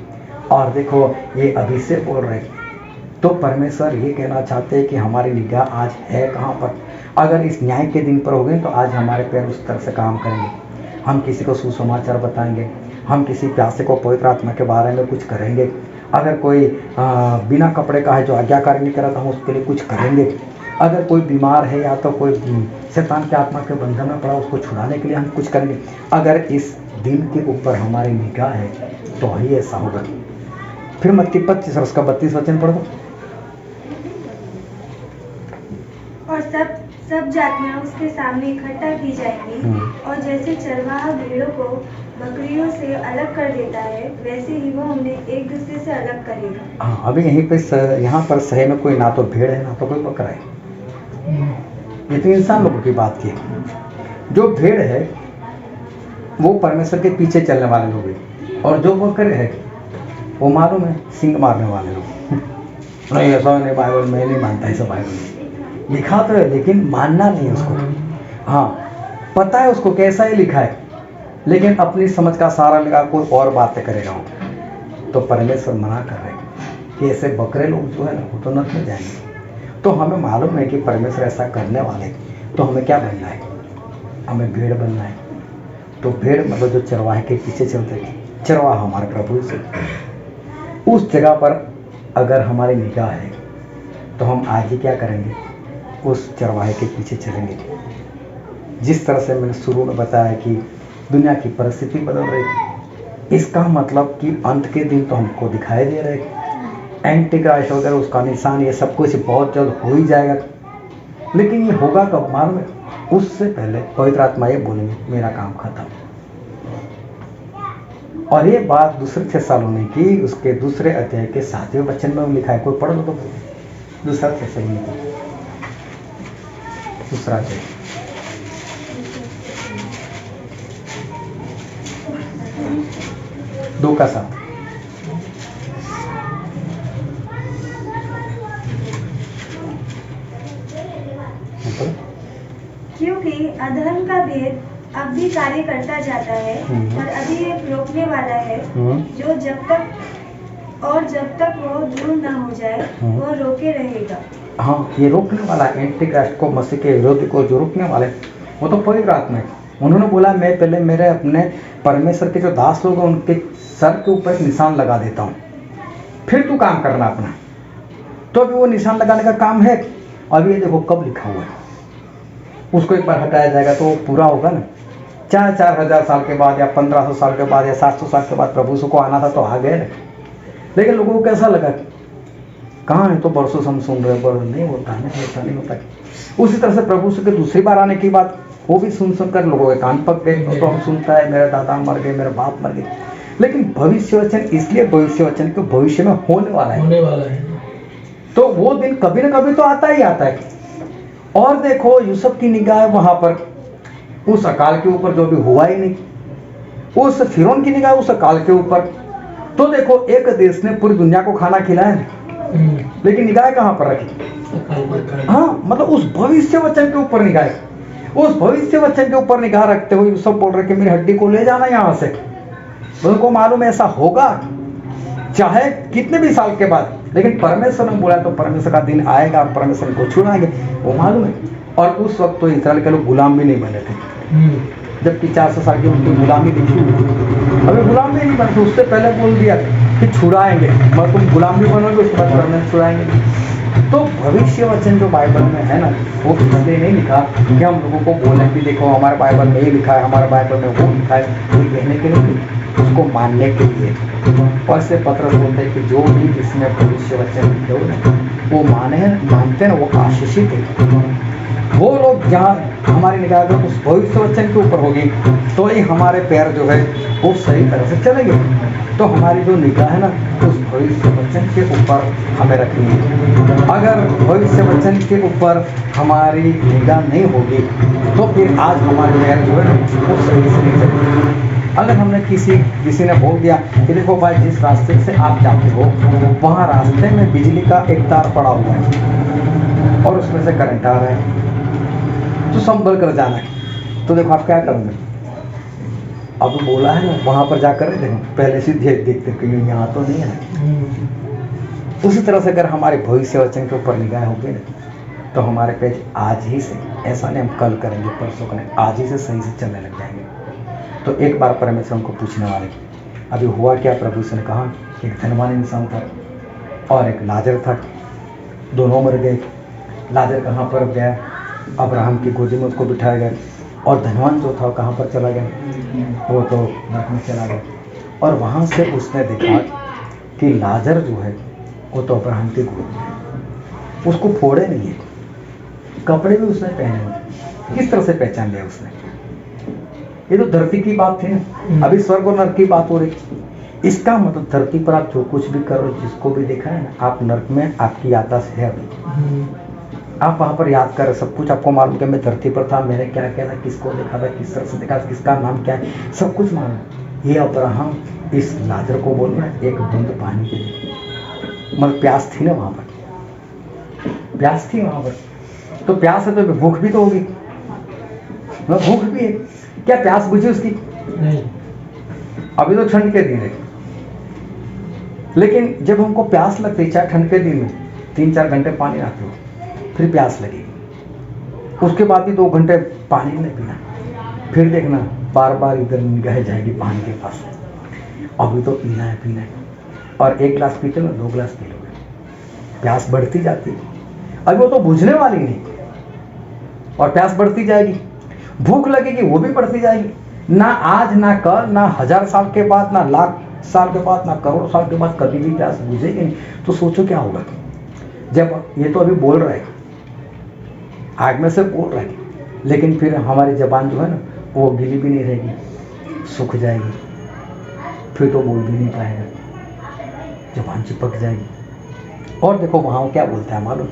और देखो ये अभी से बोल रहे, तो परमेश्वर ये कहना चाहते हैं कि हमारी निगाह आज है कहाँ पर? अगर इस न्याय के दिन पर हो गए तो आज हमारे पैर उस तरह से काम करेंगे, हम किसी को सुसमाचार बताएंगे, हम किसी प्यासे को पवित्र आत्मा के बारे में कुछ करेंगे। अगर कोई बिना कपड़े का है जो आज्ञाकारी नहीं करा था, हम उसके लिए कुछ करेंगे। अगर कोई बीमार है या तो कोई शैतान की आत्मा के बंधन में पड़ा, उसको छुड़ाने के लिए हम कुछ करेंगे। अगर इस दिन के ऊपर हमारी निगाह है तो ही ऐसा होगा। फिर मत्ती 25 और उसका 32 वचन पढ़ दो। और सब जातियां उसके सामने इकट्ठा की जाएंगी, और जैसे चरवाहा भेड़ों को बकरियों से अलग कर देता है, वैसे ही वो उन्हें एक दूसरे से अलग करेगा। हाँ, अभी यहीं पे यहाँ पर शहर में कोई ना तो भेड़ है ना तो कोई बकरा है। ये तो इंसान लोगों की बात की। जो भेड़ है वो परमेश्वर के पीछे चलने वाले लोग हैं, और जो बकरे है वो मालूम है सिंग मारने वाले लोग। नहीं ऐसा नहीं, बाइबल में नहीं मानता ऐसा, बाइबल में लिखा तो है लेकिन मानना नहीं उसको। हाँ, पता है उसको कैसा ही लिखा है, लेकिन अपनी समझ का सहारा लगा कोई और बातें करेगा वो। तो परमेश्वर मना कर रहे हैं कि ऐसे बकरे लोग जो है ना वो तो नरक में जाएंगे। तो हमें मालूम है कि परमेश्वर ऐसा करने वाले, तो हमें क्या बनना है? हमें भेड़ बनना है। तो भेड़ मतलब जो चरवाहे के पीछे चलते हैं, चरवाहा हमारे प्रभु से, उस जगह पर अगर हमारी निगाह है तो हम आज ही क्या करेंगे? उस चरवाहे के पीछे चलेंगे। जिस तरह से मैंने शुरू में बताया कि दुनिया की परिस्थिति बदल रही, इसका मतलब कि अंत के दिन तो हमको दिखाई दे रहे, एंटी क्राइस्ट वगैरह उसका निशान, ये सब कुछ बहुत जल्द हो ही जाएगा। लेकिन ये होगा कब मालूम है? उससे पहले पवित्र आत्मा ये बोलेंगे मेरा काम खत्म। और ये बात दूसरे थिस्सलुनीकी की उसके दूसरे अध्याय के 7वें वचन में लिखा है, कोई पढ़ लो तो। दूसरा थिस्सलुनीकी दूसरा अध्याय 2:7। क्योंकि अधर्म का भेद अब भी कार्य करता जाता है, और अभी एक रोकने वाला है जो जब तक वो दूर न हो जाए वो रोके रहेगा। हाँ, ये रोकने वाला एंटी क्राइस्ट को, मसीह के विरोधी को जो रोकने वाले, वो तो पवित्र आत्मा है। उन्होंने बोला मैं पहले मेरे अपने परमेश्वर के जो दास लोग हैं उनके सर के ऊपर एक निशान लगा देता हूँ, फिर तू काम करना अपना। तो अभी वो निशान लगाने का काम है। अभी ये देखो कब लिखा हुआ है, उसको एक बार हटाया जाएगा तो वो पूरा होगा ना। 4,000 साल के बाद या 1500 साल के बाद या 700 साल के बाद प्रभु को आना था तो आ गए ना। लेकिन लोगों को कैसा लगा? कहाँ है? तो बरसों से हम सुन रहे, पर नहीं होता है, ऐसा नहीं होता। उसी तरह से प्रभु के दूसरी बार आने की बात वो भी सुन कर लोगों के कान पक गए। तो हम सुनता है मेरे दादा मर गए, मेरे बाप मर गए। लेकिन भविष्य वचन, इसलिए भविष्य वचन के भविष्य में होने वाला है। तो वो दिन कभी ना कभी तो आता ही आता है। और देखो यूसुफ की निगाह वहां पर उस अकाल के ऊपर जो भी हुआ ही नहीं, उस फिरौन की निगाह उस अकाल के ऊपर। तो देखो एक देश ने पूरी दुनिया को खाना खिलाया, लेकिन निगाह कहां पर रखी? हाँ, मतलब उस भविष्य वचन के ऊपर निगाह, उस भविष्य वचन के ऊपर निगाह रखते हुए यूसुफ बोल रहे कि मेरी हड्डी को ले जाना यहाँ से। उनको मालूम है ऐसा होगा, चाहे कितने भी साल के बाद, लेकिन परमेश्वर ने बोला तो परमेश्वर का दिन आएगा और परमेश्वर इनको छुड़ाएंगे, वो मालूम है। और उस वक्त तो इस्राएल के लोग गुलाम भी नहीं बने थे, जबकि 400 साल की उनकी गुलामी लिखी हुई, अभी गुलाम भी नहीं बने थे। उससे पहले बोल दिया कि छुड़ाएंगे, मगर तुम गुलाम भी बनोगे, उसके बाद परमेश्वर छुड़ाएंगे। तो भविष्य वचन जो बाइबल में है ना, वो इसलिए नहीं लिखा कि हम लोगों को बोले कि देखो हमारे बाइबल में ये लिखा है, हमारे बाइबल में वो लिखा है, वो कहने के लिए, उसको मानने के लिए। और से पत्रस बोलते हैं कि जो भी जिसमें भविष्य वचन लिखे हो ना, वो मानते हैं ना, वो आशीषित है। वो लोग जहाँ हमारी निगाह जो उस भविष्य वचन के ऊपर होगी, तो ही हमारे पैर जो है वो सही तरह से चलेंगे। तो हमारी जो निगाह है ना, उस भविष्य वचन के ऊपर हमें रखनी है। अगर भविष्य वचन के ऊपर हमारी निगाह नहीं होगी, तो फिर आज हमारे पैर जो है ना, वो सही से नहीं चलेंगे। अगर हमने किसी ने बोल दिया कि देखो भाई, जिस रास्ते से आप जाते हो वहाँ रास्ते में बिजली का एक तार पड़ा हुआ है और उसमें से करंट आ रहा है, तो संभल कर जाना है, तो देखो आप क्या करोगे। अब बोला है ना, वहां पर जाकर देखो, पहले से देखते कि यहाँ तो नहीं है। उसी तरह से अगर हमारे भविष्य वचन के ऊपर निगाह होगी ना, तो हमारे पेज आज ही से, ऐसा नहीं हम कल करेंगे परसों करेंगे, आज ही से सही से चलने लग जाएंगे। तो एक बार परमेश्वर हमको पूछने वाले, अभी हुआ क्या, प्रभु से ने कहा, एक धनवान इंसान था और एक लाजर था, दोनों मर गए। लाजर कहाँ पर गया, अब्राहम की गोदी में उसको बिठाया गया, और धनवान जो था वो कहाँ पर चला गया, वो तो नरक में चला गया। और वहाँ से उसने देखा कि लाजर जो है वो तो अब्राहम की गोद में, उसको फोड़े नहीं है, कपड़े भी उसने पहने नहीं। किस तरह से पहचान लिया उसने? ये तो धरती की बात थी ना, अभी स्वर्ग और नरक की बात हो रही। इसका मतलब धरती पर आप जो कुछ भी करो, जिसको भी देखा है ना, आप नरक में आपकी याददाश्त है अभी, आप वहाँ पर याद कर सब कुछ, आपको मालूम कि मैं धरती पर था, मैंने क्या किया था, किसको देखा था, किस तरह से देखा, किसका नाम क्या है, सब कुछ मालूम। ये अब्राहम इस लाजर को बोल रहा है एक बूंद पानी के लिए, मतलब प्यास थी ना वहाँ पर, प्यास थी वहाँ पर, तो प्यास है तो भूख भी तो होगी, मतलब भूख भी है, क्या प्यास बुझी उसकी? नहीं। अभी तो ठंड के दिन है, लेकिन जब हमको प्यास लगती है, चाहे ठंड के दिन में 3-4 घंटे पानी आते हो, फिर प्यास लगेगी, उसके बाद भी 2 घंटे पानी नहीं पीना, फिर देखना बार बार इधर निगाह जाएगी पानी के पास, अभी तो पीना है। और 1 गिलास पीते हो, 2 गिलास पी लोगे, प्यास बढ़ती जाती है, अभी वो तो बुझने वाली नहीं, और प्यास बढ़ती जाएगी, भूख लगेगी, वो भी बढ़ती जाएगी। ना आज ना कल, ना 1000 साल के बाद, ना लाख साल के बाद, ना करोड़ साल के बाद कभी भी प्यास बुझेगी नहीं। तो सोचो क्या होगा जब ये तो अभी बोल रहा है, आग में से बोल रहा है, लेकिन फिर हमारी जबान जो है ना, वो गीली भी नहीं रहेगी, सूख जाएगी, फिर तो बोल भी नहीं पाएगा, जबान चिपक जाएगी। और देखो वहाँ वो क्या बोलता है मालूम,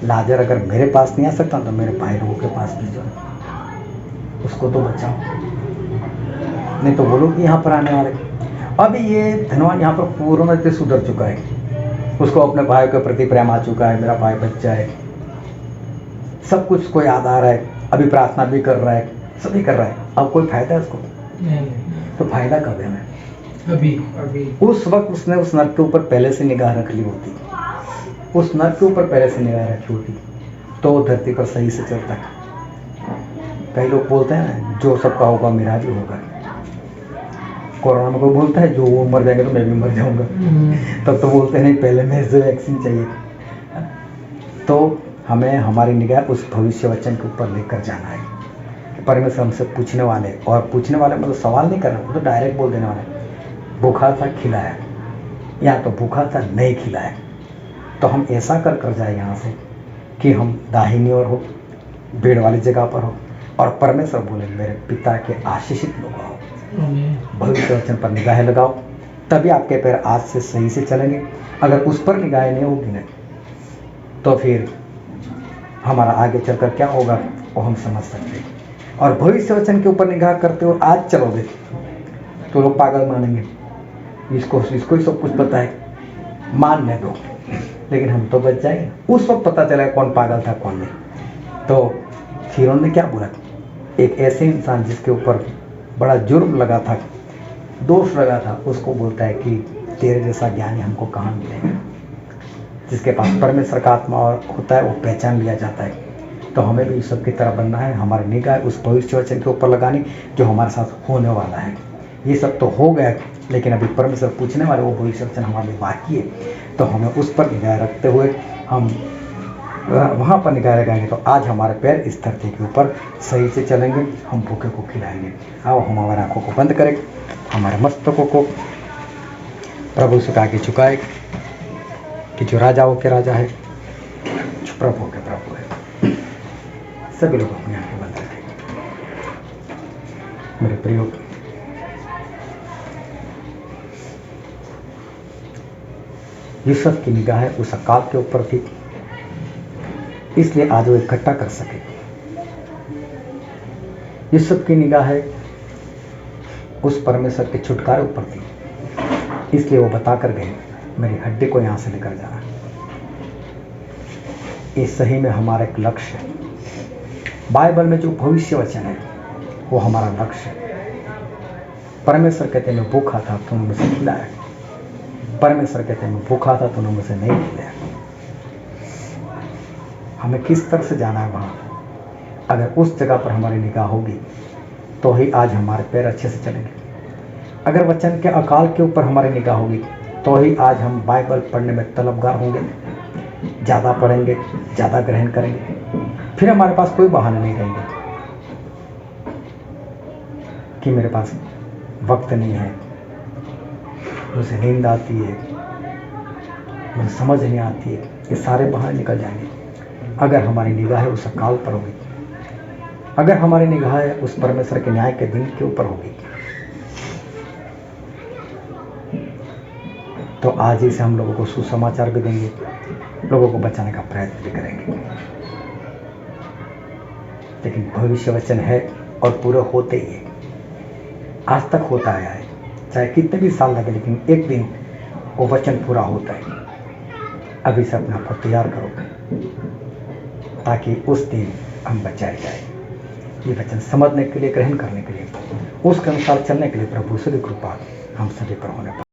लाजर अगर मेरे पास नहीं आ सकता तो मेरे भाई लोगों के पास भी जाओ, उसको तो बचाओ, नहीं तो वो लोग भी यहाँ पर आने वाले। अभी ये धनवान यहाँ पर पूर्ण रूप से सुधर चुका है, उसको अपने भाई के प्रति प्रेम आ चुका है, मेरा भाई बच्चा है, सब कुछ उसको याद आ रहा है, अभी प्रार्थना भी कर रहा है, सभी कर रहा है। अब कोई फायदा है उसको? नहीं। तो फायदा कब है? अभी उस वक्त उसने उस नर्क के ऊपर पहले से निगाह रख ली होती, उस नर्क के ऊपर पहले से निगाह रखी होती, तो धरती पर सही से चलता। कई लोग बोलते हैं ना, जो सबका होगा मेरा भी होगा। कोरोना में कोई बोलता है जो वो मर जाएंगे तो मैं भी मर जाऊंगा, तब तो बोलते नहीं पहले मेरे से वैक्सीन चाहिए। तो हमें हमारी निगाह उस भविष्य वचन के ऊपर लेकर जाना है। परमेश्वर हमसे पूछने वाले, और पूछने वाले मतलब सवाल नहीं करना, वो तो डायरेक्ट बोल देने वाले, भूखा था खिलाया, या तो भूखा था नहीं खिलाया। तो हम ऐसा कर जाए यहाँ से कि हम दाहिनी ओर हो, भीड़ वाली जगह पर हो, और परमेश्वर बोले मेरे पिता के आशीषित लोग आओ, भविष्य वचन पर निगाहें लगाओ, तभी आपके पैर आज से सही से चलेंगे। अगर उस पर निगाहें नहीं होगी ना, तो फिर हमारा आगे चलकर क्या होगा वो हम समझ सकते हैं। और भविष्य वचन के ऊपर निगाह करते हो आज चलोगे तो लोग पागल मानेंगे, इसको ही सब कुछ पता है, मानने दो, लेकिन हम तो बच जाएंगे। उस वक्त पता चला कौन पागल था कौन नहीं। तो फिरौन ने क्या बोला, एक ऐसे इंसान जिसके ऊपर बड़ा जुर्म लगा था, दोष लगा था, उसको बोलता है कि तेरे जैसा ज्ञानी हमको कहाँ मिलेगा। जिसके पास परमेश्वर का आत्मा होता है वो पहचान लिया जाता है। तो हमें भी यूसुफ की तरह बनना है, हमारी निगाह उस भविष्य वचन के ऊपर लगानी जो हमारे साथ होने वाला है। ये सब तो हो गया, लेकिन अभी परमेश्वर पूछने वाले वो भविष्य वचन हमारे लिए बाकी है। तो हमें उस पर निगाह रखते हुए हम वहाँ पर निगाह लगाएंगे तो आज हमारे पैर इस धरती के ऊपर सही से चलेंगे, हम भूखे को खिलाएंगे। आओ हम हमारे आंखों को बंद करें, हमारे मस्तकों को प्रभु से आगे झुकाए कि जो राजाओं के राजा है, जो प्रभु के प्रभु है। सभी लोग अपनी आंखें बंद करें। मेरे प्रियो, यूसुफ की निगाह उस अकाल के ऊपर थी, इसलिए आज वो इकट्ठा कर सके। यूसुफ की निगाह उस परमेश्वर के छुटकारे ऊपर थी, इसलिए वो बता कर गए मेरी हड्डी को यहां से निकल जाना। ये सही में हमारा एक लक्ष्य है। बाइबल में जो भविष्य वचन है वो हमारा लक्ष्य है। परमेश्वर कहते मैं भूखा था तुमने मुझे खिलाया, परमेश्वर कहते मैं भूखा था तुमने मुझे नहीं खिलाया। हमें किस तरह से जाना है वहां? अगर उस जगह पर हमारी निगाह होगी तो ही आज हमारे पैर अच्छे से चलेंगे। अगर वचन के अकाल के ऊपर हमारी निगाह होगी तो ही आज हम बाइबल पढ़ने में तलबगार होंगे, ज़्यादा पढ़ेंगे, ज़्यादा ग्रहण करेंगे। फिर हमारे पास कोई बहाने नहीं रहेंगे कि मेरे पास वक्त नहीं है, मुझे नींद आती है, मुझे समझ नहीं आती है। ये सारे बहाने निकल जाएंगे अगर हमारी निगाह उस अकाल पर होगी, अगर हमारी निगाह उस परमेश्वर के न्याय के दिन के ऊपर होगी। तो आज ही से हम लोगों को सुसमाचार भी देंगे, लोगों को बचाने का प्रयत्न भी करेंगे। लेकिन भविष्य वचन है और पूरा होते ही है, आज तक होता आया है, चाहे कितने भी साल लगे, लेकिन एक दिन वो वचन पूरा होता है। अभी से अपने आप को तैयार करो ताकि उस दिन हम बचाए जाए। ये वचन समझने के लिए, ग्रहण करने के लिए, उसके अनुसार चलने के लिए प्रभु से भी कृपा हम सभी पर होने पाए।